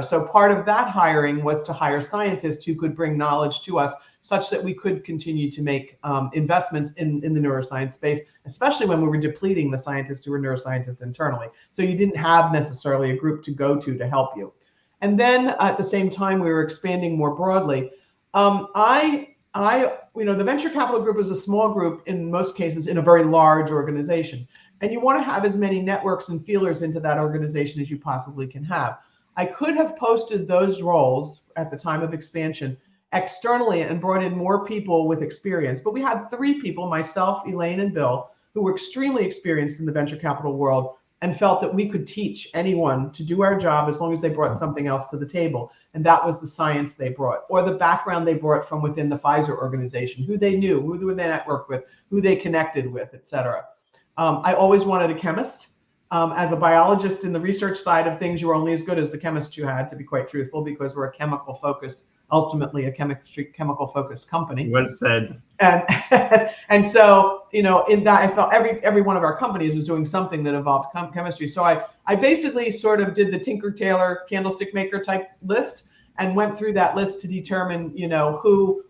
So part of that hiring was to hire scientists who could bring knowledge to us such that we could continue to make investments in the neuroscience space, especially when we were depleting the scientists who were neuroscientists internally. So you didn't have necessarily a group to go to help you. And then at the same time, we were expanding more broadly. The venture capital group is a small group in most cases in a very large organization. And you want to have as many networks and feelers into that organization as you possibly can have. I could have posted those roles at the time of expansion externally and brought in more people with experience. But we had 3 people, myself, Elaine, and Bill, who were extremely experienced in the venture capital world and felt that we could teach anyone to do our job as long as they brought something else to the table. And that was the science they brought, or the background they brought from within the Pfizer organization, who they knew, who they networked with, who they connected with, et cetera. I always wanted a chemist. As a biologist in the research side of things, you were only as good as the chemist you had, to be quite truthful, because we're ultimately a chemical focused company. Well said. And so, in that, I felt every one of our companies was doing something that involved chemistry. So I basically sort of did the Tinker Tailor candlestick maker type list and went through that list to determine,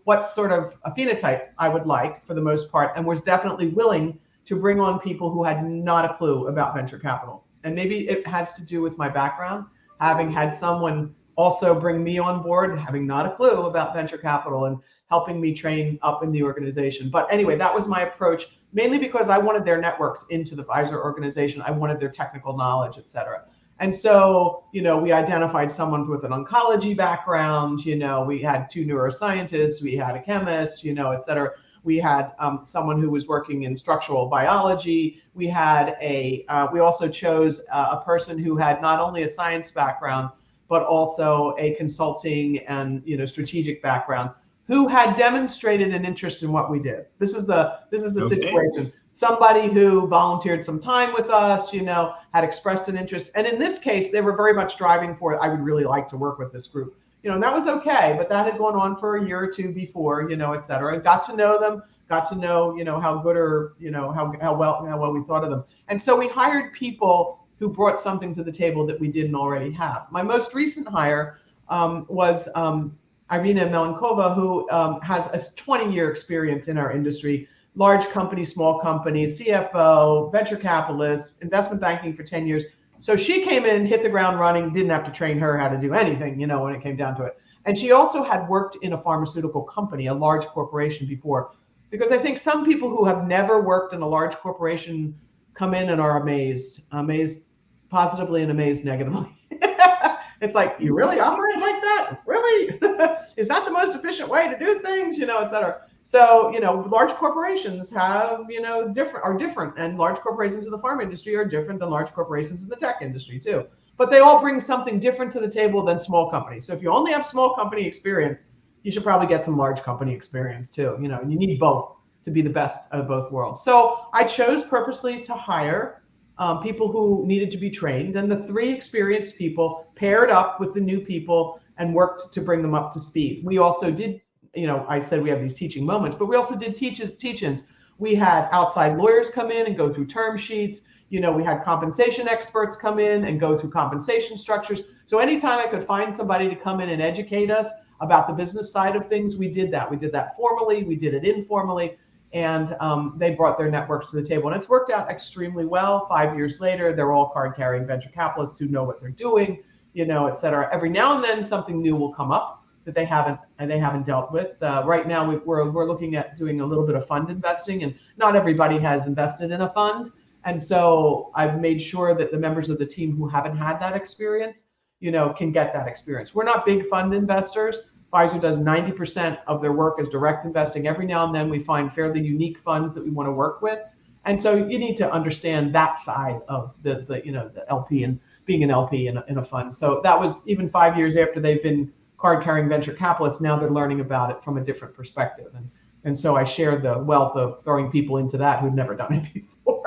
what sort of a phenotype I would like for the most part, and was definitely willing to bring on people who had not a clue about venture capital. And maybe it has to do with my background, having had someone also bring me on board, having not a clue about venture capital and helping me train up in the organization. But anyway, that was my approach, mainly because I wanted their networks into the Pfizer organization. I wanted their technical knowledge, et cetera. And so, we identified someone with an oncology background. We had 2 neuroscientists, we had a chemist, et cetera. We had someone who was working in structural biology. We also chose a person who had not only a science background, but also a consulting and strategic background, who had demonstrated an interest in what we did. This is the situation. Somebody who volunteered some time with us, had expressed an interest. And in this case, they were very much driving for, I would really like to work with this group. And that was okay, but that had gone on for a year or 2 before, et cetera. Got to know them, got to know, how good or, how well we thought of them. And so we hired people who brought something to the table that we didn't already have. My most recent hire was Irina Melenkova, who has a 20-year experience in our industry, large company, small company, CFO, venture capitalist, investment banking for 10 years. So she came in, hit the ground running, didn't have to train her how to do anything, when it came down to it. And she also had worked in a pharmaceutical company, a large corporation before, because I think some people who have never worked in a large corporation come in and are amazed positively and amazed negatively. It's like, you really operate like that? Really? Is that the most efficient way to do things? Et cetera. So, large corporations have, are different, and large corporations in the pharma industry are different than large corporations in the tech industry too. But they all bring something different to the table than small companies. So if you only have small company experience, you should probably get some large company experience too. You need both to be the best of both worlds. So I chose purposely to hire people who needed to be trained, and the 3 experienced people paired up with the new people and worked to bring them up to speed. We also did, I said we have these teaching moments, but we also did teach-ins. We had outside lawyers come in and go through term sheets. We had compensation experts come in and go through compensation structures. So anytime I could find somebody to come in and educate us about the business side of things, we did that. We did that formally. We did it informally. And they brought their networks to the table. And it's worked out extremely well. 5 years later, they're all card-carrying venture capitalists who know what they're doing, et cetera. Every now and then, something new will come up that they haven't dealt with. Right now, we're looking at doing a little bit of fund investing, and not everybody has invested in a fund. And so I've made sure that the members of the team who haven't had that experience, can get that experience. We're not big fund investors. Pfizer does 90% of their work as direct investing. Every now and then we find fairly unique funds that we want to work with. And so you need to understand that side of the LP and being an LP in a fund. So that was even 5 years after they've been card-carrying venture capitalists. Now they're learning about it from a different perspective. And so I share the wealth of throwing people into that who've never done it before.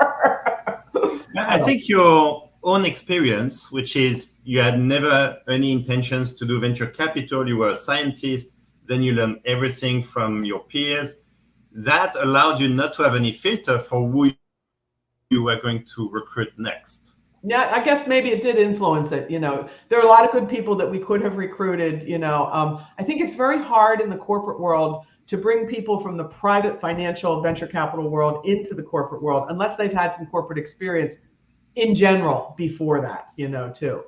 I think your own experience, which is you had never any intentions to do venture capital, you were a scientist, then you learned everything from your peers, that allowed you not to have any filter for who you were going to recruit next. Yeah, I guess maybe it did influence it. There are a lot of good people that we could have recruited. I think it's very hard in the corporate world to bring people from the private financial venture capital world into the corporate world, unless they've had some corporate experience in general before that, too.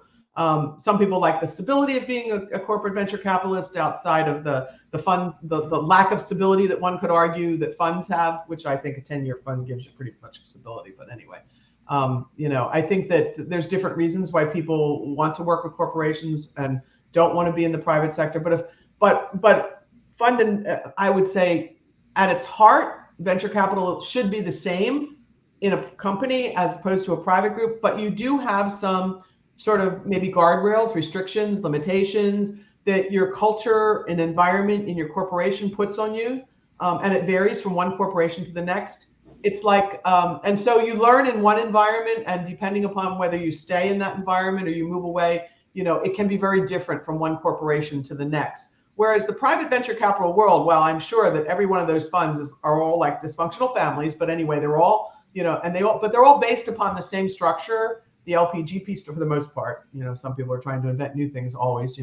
Some people like the stability of being a corporate venture capitalist outside of the fund, the lack of stability that one could argue that funds have, which I think a 10-year fund gives you pretty much stability. But anyway, I think that there's different reasons why people want to work with corporations and don't want to be in the private sector. But fund, and I would say at its heart, venture capital should be the same in a company as opposed to a private group. But you do have some sort of maybe guardrails, restrictions, limitations that your culture and environment in your corporation puts on you. And it varies from one corporation to the next. It's like, and so you learn in one environment, and depending upon whether you stay in that environment or you move away, it can be very different from one corporation to the next. Whereas the private venture capital world, well, I'm sure that every one of those funds are all like dysfunctional families, but anyway, they're all, but they're all based upon the same structure. The LP-GP for the most part, some people are trying to invent new things always,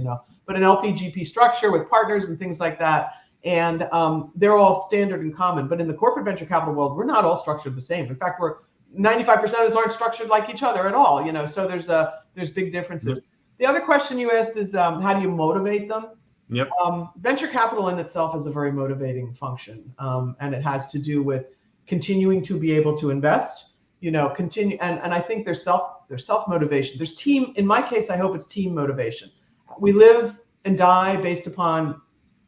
but an LP-GP structure with partners and things like that. And they're all standard and common. But in the corporate venture capital world, we're not all structured the same. In fact, 95% of us aren't structured like each other at all. So there's big differences. The other question you asked is how do you motivate them? Yep. Venture capital in itself is a very motivating function, and it has to do with continuing to be able to invest. Continue, and I think there's self motivation. There's team. In my case, I hope it's team motivation. We live and die based upon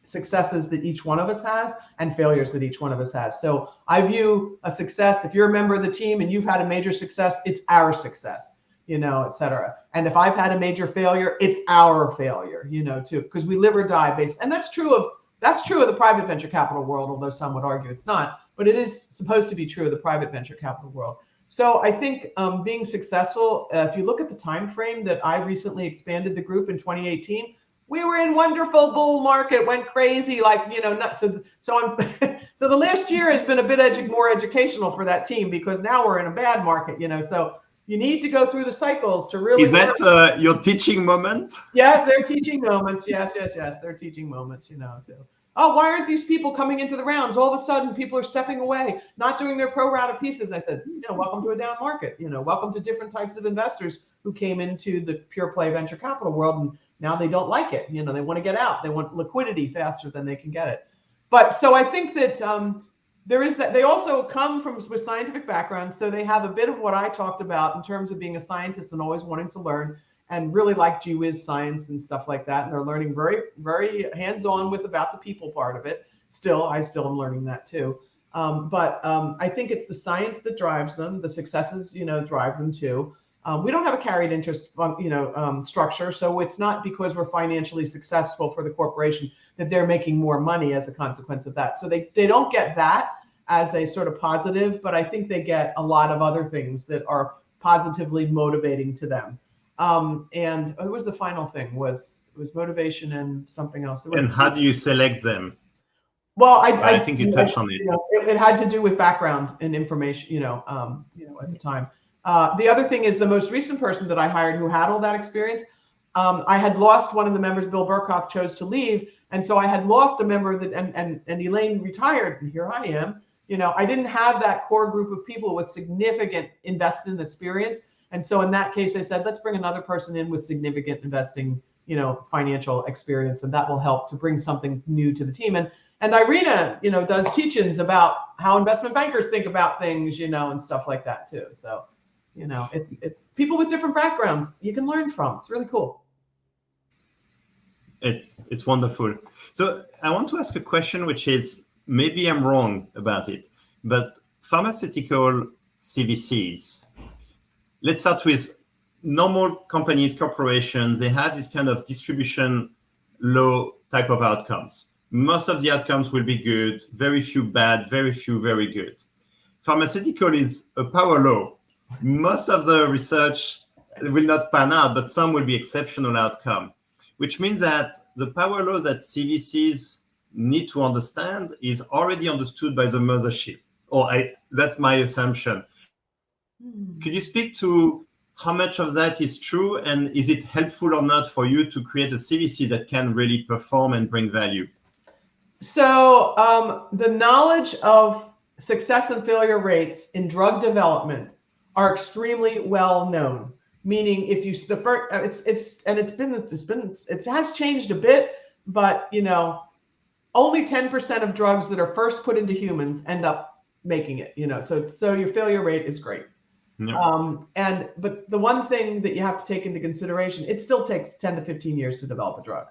successes that each one of us has and failures that each one of us has. So I view a success, if you're a member of the team and you've had a major success, it's our success, et cetera. And if I've had a major failure, it's our failure, too, because we live or die based. And that's true of the private venture capital world, although some would argue it's not, but it is supposed to be true of the private venture capital world. So I think being successful, if you look at the time frame that I recently expanded the group in 2018, we were in wonderful bull market, went crazy, nuts. So the last year has been a bit more educational for that team, because now we're in a bad market, So you need to go through the cycles to really. Is that your teaching moment? Yes, they're teaching moments. Yes, they're teaching moments. Too. Oh, why aren't these people coming into the rounds? All of a sudden, people are stepping away, not doing their pro rata pieces. I said, welcome to a down market. Welcome to different types of investors who came into the pure play venture capital world, and now they don't like it. They want to get out. They want liquidity faster than they can get it. But so I think that there is that. They also come with scientific backgrounds, so they have a bit of what I talked about in terms of being a scientist and always wanting to learn, and really like gee whiz science and stuff like that. And they're learning very, very hands-on about the people part of it. I still am learning that too. But I think it's the science that drives them. The successes, drive them too. We don't have a carried interest, structure. So it's not because we're financially successful for the corporation that they're making more money as a consequence of that. So they don't get that as a sort of positive, but I think they get a lot of other things that are positively motivating to them. And what was the final thing? It was motivation and something else. And how do you select them? Well, I think you touched on it. It had to do with background and information, at the time. The other thing is the most recent person that I hired who had all that experience. I had lost one of the members. Bill Burkhoff chose to leave, and so I had lost a member and Elaine retired, and here I am. I didn't have that core group of people with significant investment experience. And so in that case, I said, let's bring another person in with significant investing, financial experience, and that will help to bring something new to the team. And Irina, does teach-ins about how investment bankers think about things, and stuff like that too. So, it's people with different backgrounds you can learn from. It's really cool. It's wonderful. So I want to ask a question, which is, maybe I'm wrong about it, but pharmaceutical CVCs, let's start with normal companies, corporations, they have this kind of distribution law type of outcomes. Most of the outcomes will be good, very few bad, very few very good. Pharmaceutical is a power law. Most of the research will not pan out, but some will be exceptional outcome, which means that the power law that CVCs need to understand is already understood by the mothership. That's my assumption. Could you speak to how much of that is true, and is it helpful or not for you to create a CVC that can really perform and bring value? So the knowledge of success and failure rates in drug development are extremely well known. Meaning, if you it has changed a bit, but only 10% of drugs that are first put into humans end up making it. So your failure rate is great. No. But the one thing that you have to take into consideration, it still takes 10 to 15 years to develop a drug.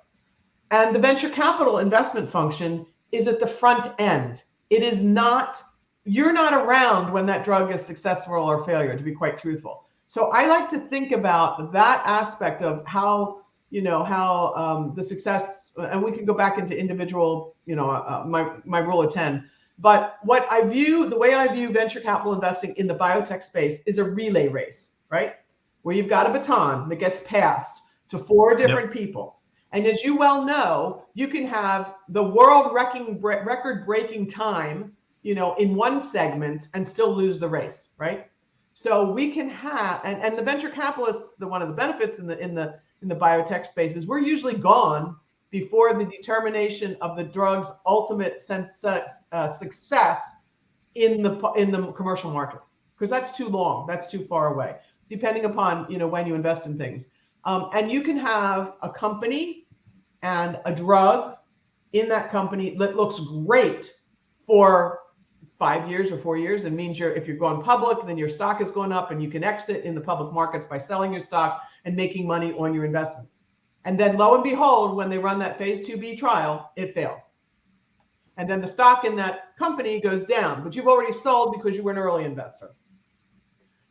And the venture capital investment function is at the front end. It is not, you're not around when that drug is successful or failure, to be quite truthful. So I like to think about that aspect of how, the success, and we can go back into individual, my rule of 10. But the way I view venture capital investing in the biotech space is a relay race, right? Where you've got a baton that gets passed to 4 different people. And as you well know, you can have the record-breaking time, in one segment and still lose the race, right? So we can have, and the venture capitalists, one of the benefits in the biotech space is we're usually gone before the determination of the drug's ultimate success in the commercial market, because that's too long, that's too far away, depending upon when you invest in things. And you can have a company and a drug in that company that looks great for 5 years or 4 years, and means if you're going public, then your stock is going up and you can exit in the public markets by selling your stock and making money on your investment. And then lo and behold, when they run that phase 2B trial, it fails. And then the stock in that company goes down, but you've already sold because you were an early investor.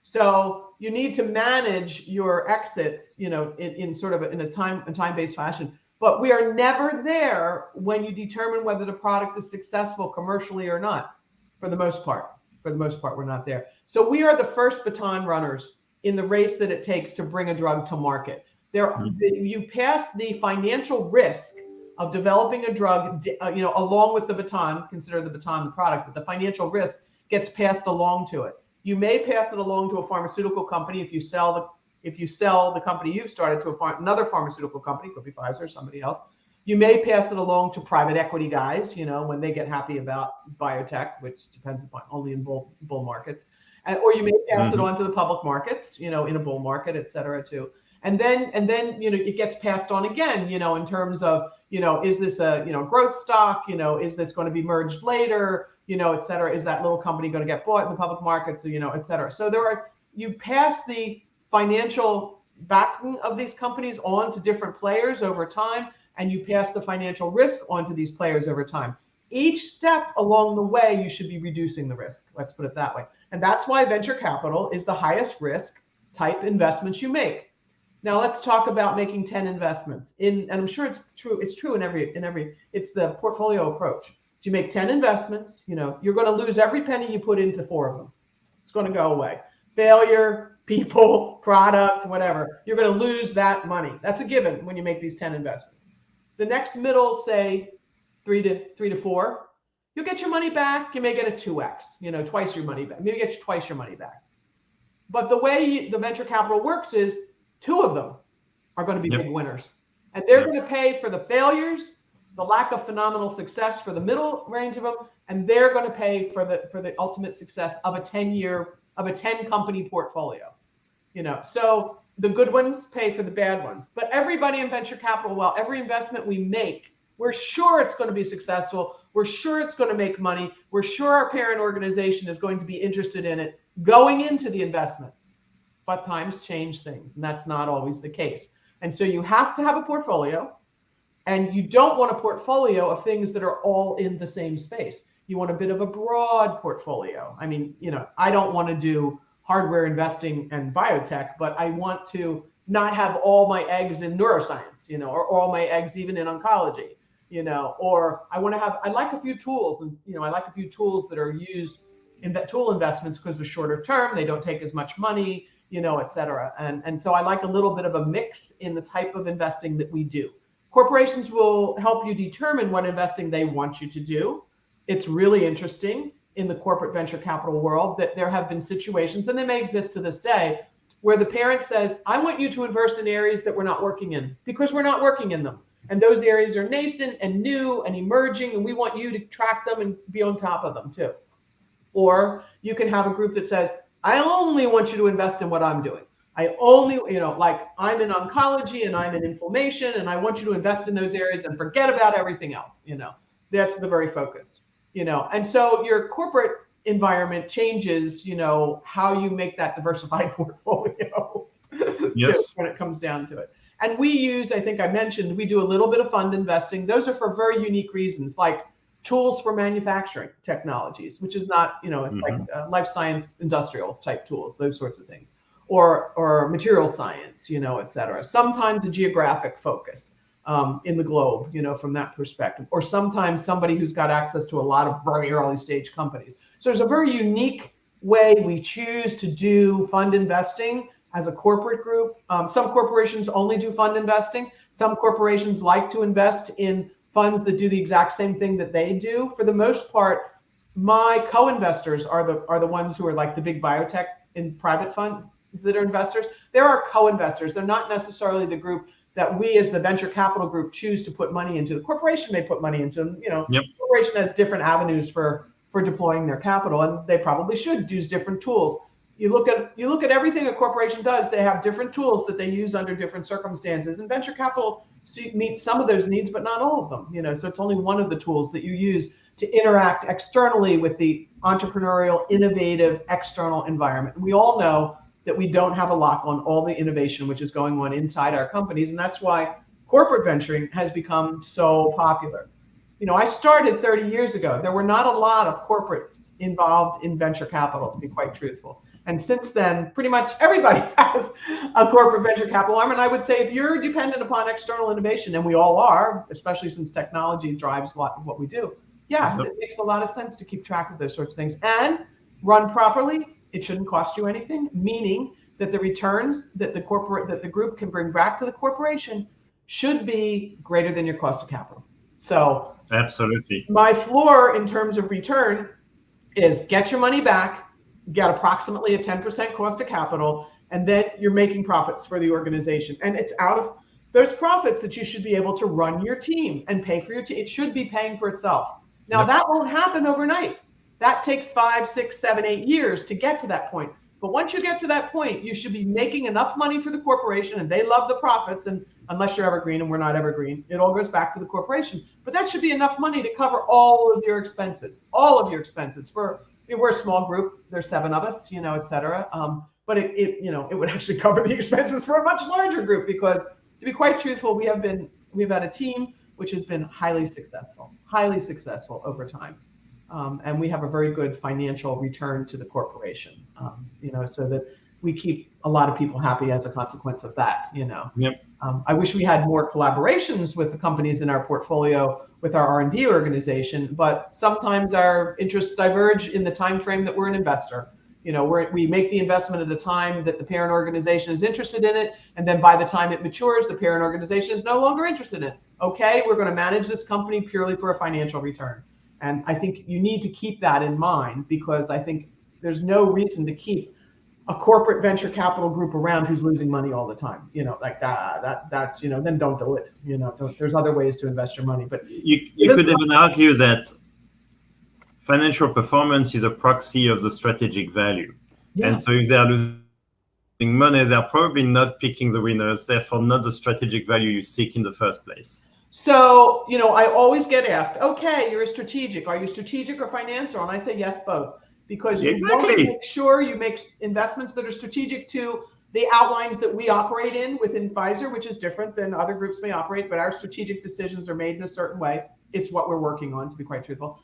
So you need to manage your exits, in sort of a time-based fashion. But we are never there when you determine whether the product is successful commercially or not. For the most part, we're not there. So we are the first baton runners in the race that it takes to bring a drug to market. You pass the financial risk of developing a drug, along with the baton. Consider the baton the product, but the financial risk gets passed along to it. You may pass it along to a pharmaceutical company if you sell the company you've started to another pharmaceutical company, could be Pfizer or somebody else. You may pass it along to private equity guys, when they get happy about biotech, which depends upon only in bull markets, or you may pass it on to the public markets, in a bull market, et cetera, too. And then it gets passed on again, in terms of, is this a growth stock, is this going to be merged later, et cetera, is that little company going to get bought in the public markets, et cetera. So you pass the financial backing of these companies on to different players over time, and you pass the financial risk onto these players over time. Each step along the way, you should be reducing the risk. Let's put it that way. And that's why venture capital is the highest risk type investments you make. Now let's talk about making 10 investments and I'm sure it's true in every, it's the portfolio approach. So you make 10 investments, you're going to lose every penny you put into 4 of them. It's going to go away. Failure, people, product, whatever. You're going to lose that money. That's a given when you make these 10 investments. The next middle, say 3 to 4, you'll get your money back. You may get a 2x, twice your money back. Maybe get twice your money back. But the way the venture capital works is 2 of them are going to be big winners. And they're going to pay for the failures, the lack of phenomenal success for the middle range of them, and they're going to pay for the ultimate success of a 10 company portfolio. So the good ones pay for the bad ones. But everybody in venture capital, well, every investment we make, we're sure it's going to be successful. We're sure it's going to make money. We're sure our parent organization is going to be interested in it going into the investment. But times change things, and that's not always the case. And so you have to have a portfolio, and you don't want a portfolio of things that are all in the same space. You want a bit of a broad portfolio. I mean, I don't want to do hardware investing and biotech, but I want to not have all my eggs in neuroscience, or all my eggs even in oncology, or I like a few tools, and, I like a few tools that are used in tool investments because they're shorter term, they don't take as much money, et cetera. And so I like a little bit of a mix in the type of investing that we do. Corporations will help you determine what investing they want you to do. It's really interesting in the corporate venture capital world that there have been situations, and they may exist to this day, where the parent says, I want you to invest in areas that we're not working in because we're not working in them. And those areas are nascent and new and emerging, and we want you to track them and be on top of them too. Or you can have a group that says, I only want you to invest in what I'm doing. I only, like I'm in oncology and I'm in inflammation, and I want you to invest in those areas and forget about everything else. That's the very focused, and so your corporate environment changes, how you make that diversified portfolio. Yes. When it comes down to it. And we use, I think I mentioned, we do a little bit of fund investing. Those are for very unique reasons, like tools for manufacturing technologies, which is not, like life science, industrial type tools, those sorts of things, or material science, et cetera. Sometimes a geographic focus in the globe, from that perspective, or sometimes somebody who's got access to a lot of very early stage companies. So there's a very unique way we choose to do fund investing as a corporate group. Some corporations only do fund investing. Some corporations like to invest in funds that do the exact same thing that they do. For the most part, my co-investors are the ones who are like the big biotech in private funds that are investors. There are co-investors. They're not necessarily the group that we as the venture capital group choose to put money into. The corporation may put money into them. Yep. The corporation has different avenues for deploying their capital, and they probably should use different tools. You look at everything a corporation does, they have different tools that they use under different circumstances. And venture capital meets some of those needs, but not all of them. So it's only one of the tools that you use to interact externally with the entrepreneurial, innovative external environment. And we all know that we don't have a lock on all the innovation which is going on inside our companies. And that's why corporate venturing has become so popular. I started 30 years ago. There were not a lot of corporates involved in venture capital, to be quite truthful. And since then, pretty much everybody has a corporate venture capital arm. And I would say if you're dependent upon external innovation, and we all are, especially since technology drives a lot of what we do, yes, it makes a lot of sense to keep track of those sorts of things. And run properly, it shouldn't cost you anything, meaning that the returns that the group can bring back to the corporation should be greater than your cost of capital. So absolutely, my floor in terms of return is get your money back, get approximately a 10% cost of capital, and then you're making profits for the organization. And it's out of those profits that you should be able to run your team and pay for your team. It should be paying for itself. Now, that won't happen overnight. That takes 5, 6, 7, 8 years to get to that point. But once you get to that point, you should be making enough money for the corporation, and they love the profits. And unless you're evergreen, and we're not evergreen, it all goes back to the corporation. But that should be enough money to cover all of your expenses, we're a small group. There's 7 of us, et cetera. But it would actually cover the expenses for a much larger group, because to be quite truthful, we've had a team which has been highly successful over time. And we have a very good financial return to the corporation, so that we keep a lot of people happy as a consequence of that, Yep. I wish we had more collaborations with the companies in our portfolio, with our R&D organization, but sometimes our interests diverge in the time frame that we're an investor. We make the investment at the time that the parent organization is interested in it, and then by the time it matures, the parent organization is no longer interested in it. Okay, we're going to manage this company purely for a financial return. And I think you need to keep that in mind, because I think there's no reason to keep a corporate venture capital group around who's losing money all the time. Like that's then don't do it. There's other ways to invest your money. But you could even argue that financial performance is a proxy of the strategic value. Yeah. And so if they are losing money, they're probably not picking the winners, therefore not the strategic value you seek in the first place. So, I always get asked, okay, you're a strategic. Are you strategic or financial? And I say yes, both. Because you want to make sure you make investments that are strategic to the outlines that we operate in within Pfizer, which is different than other groups may operate, but our strategic decisions are made in a certain way. It's what we're working on, to be quite truthful.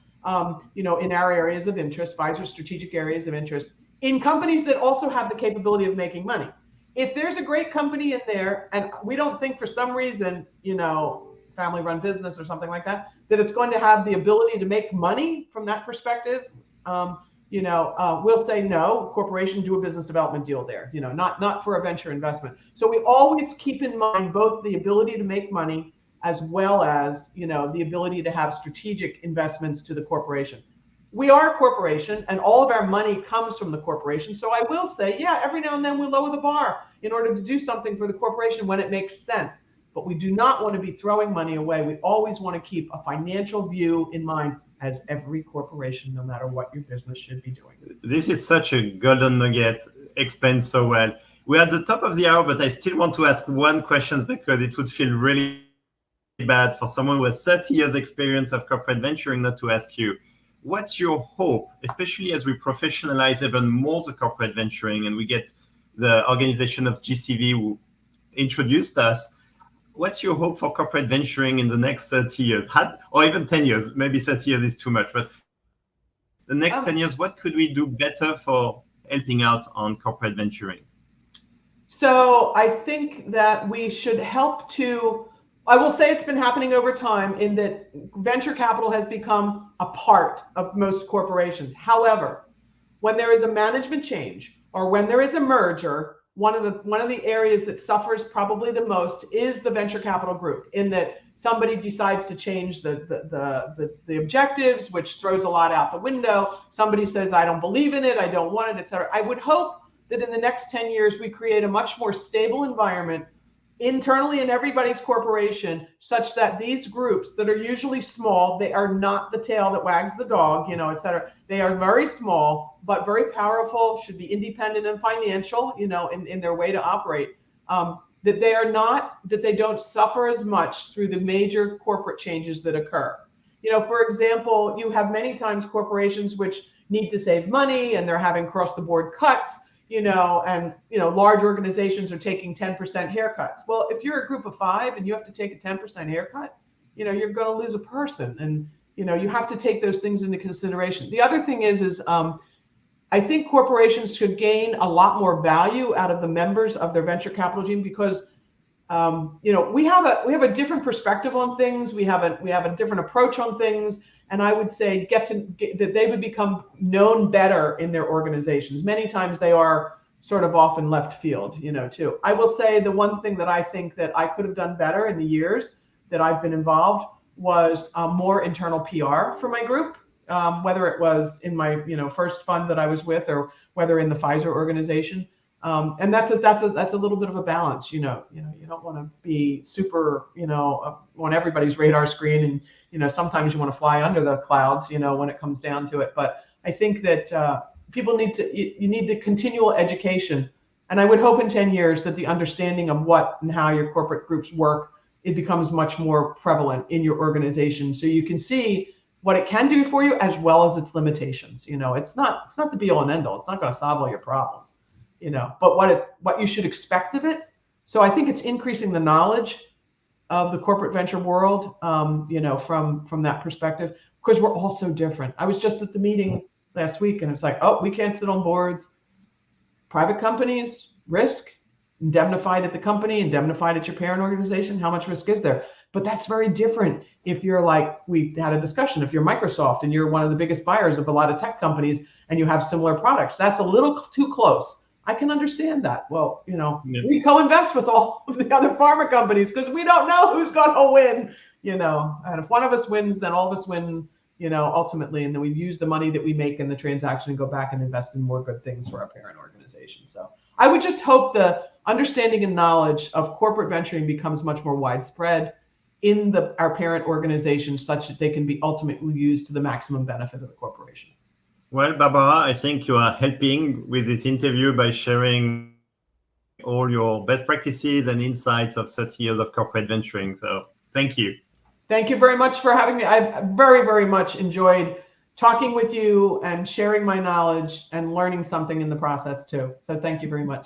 In our areas of interest, Pfizer's strategic areas of interest, in companies that also have the capability of making money. If there's a great company in there, and we don't think for some reason, family-run business or something like that, that it's going to have the ability to make money from that perspective, we'll say no. Corporation, do a business development deal there. Not for a venture investment. So we always keep in mind both the ability to make money as well as the ability to have strategic investments to the corporation. We are a corporation, and all of our money comes from the corporation. So I will say, yeah, every now and then we lower the bar in order to do something for the corporation when it makes sense. But we do not want to be throwing money away. We always want to keep a financial view in mind, as every corporation, no matter what your business should be doing. This is such a golden nugget, explained so well. We're at the top of the hour, but I still want to ask one question because it would feel really bad for someone who has 30 years experience of corporate venturing not to ask you. What's your hope, especially as we professionalize even more the corporate venturing and we get the organization of GCV who introduced us? What's your hope for corporate venturing in the next 30 years? Or even 10 years? Maybe 30 years is too much, but the next 10 years, what could we do better for helping out on corporate venturing? So I think that we should help to, I will say it's been happening over time in that venture capital has become a part of most corporations. However, when there is a management change or when there is a merger, one of the areas that suffers probably the most is the venture capital group, in that somebody decides to change the objectives, which throws a lot out the window. Somebody says, I don't believe in it, I don't want it, etc. I would hope that in the next 10 years, we create a much more stable environment internally in everybody's corporation, such that these groups that are usually small, they are not the tail that wags the dog, etc. They are very small, but very powerful, should be independent and financial, in their way to operate. That they don't suffer as much through the major corporate changes that occur. For example, you have many times corporations which need to save money and they're having across the board cuts, and large organizations are taking 10% haircuts. Well, if you're a group of 5 and you have to take a 10% haircut, you're going to lose a person, and you have to take those things into consideration. The other thing is I think corporations should gain a lot more value out of the members of their venture capital team, because we have a different perspective on things. We have a different approach on things. And I would say that they would become known better in their organizations. Many times they are sort of off in left field, too. I will say the one thing that I think that I could have done better in the years that I've been involved was more internal PR for my group, whether it was in my first fund that I was with, or whether in the Pfizer organization. And that's a little bit of a balance. You don't want to be super on everybody's radar screen, and sometimes you want to fly under the clouds, when it comes down to it. But I think that people need the continual education, and I would hope in 10 years that the understanding of what and how your corporate groups work, it becomes much more prevalent in your organization, so you can see what it can do for you as well as its limitations. It's not the be all and end all. It's not going to solve all your problems, but what you should expect of it. So I think it's increasing the knowledge of the corporate venture world, from that perspective, because we're all so different. I was just at the meeting last week, and it's like, oh, we can't sit on boards. Private companies, risk, indemnified at the company, indemnified at your parent organization. How much risk is there? But that's very different if you're like, we had a discussion, if you're Microsoft and you're one of the biggest buyers of a lot of tech companies and you have similar products. That's a little too close. I can understand that. Well, we co-invest with all of the other pharma companies because we don't know who's going to win, and if one of us wins, then all of us win, ultimately, and then we use the money that we make in the transaction and go back and invest in more good things for our parent organization. So I would just hope the understanding and knowledge of corporate venturing becomes much more widespread, in our parent organization such that they can be ultimately used to the maximum benefit of the corporation. Well, Barbara, I think you are helping with this interview by sharing all your best practices and insights of 30 years of corporate venturing. So thank you. Thank you very much for having me. I very, very much enjoyed talking with you and sharing my knowledge and learning something in the process too. So thank you very much.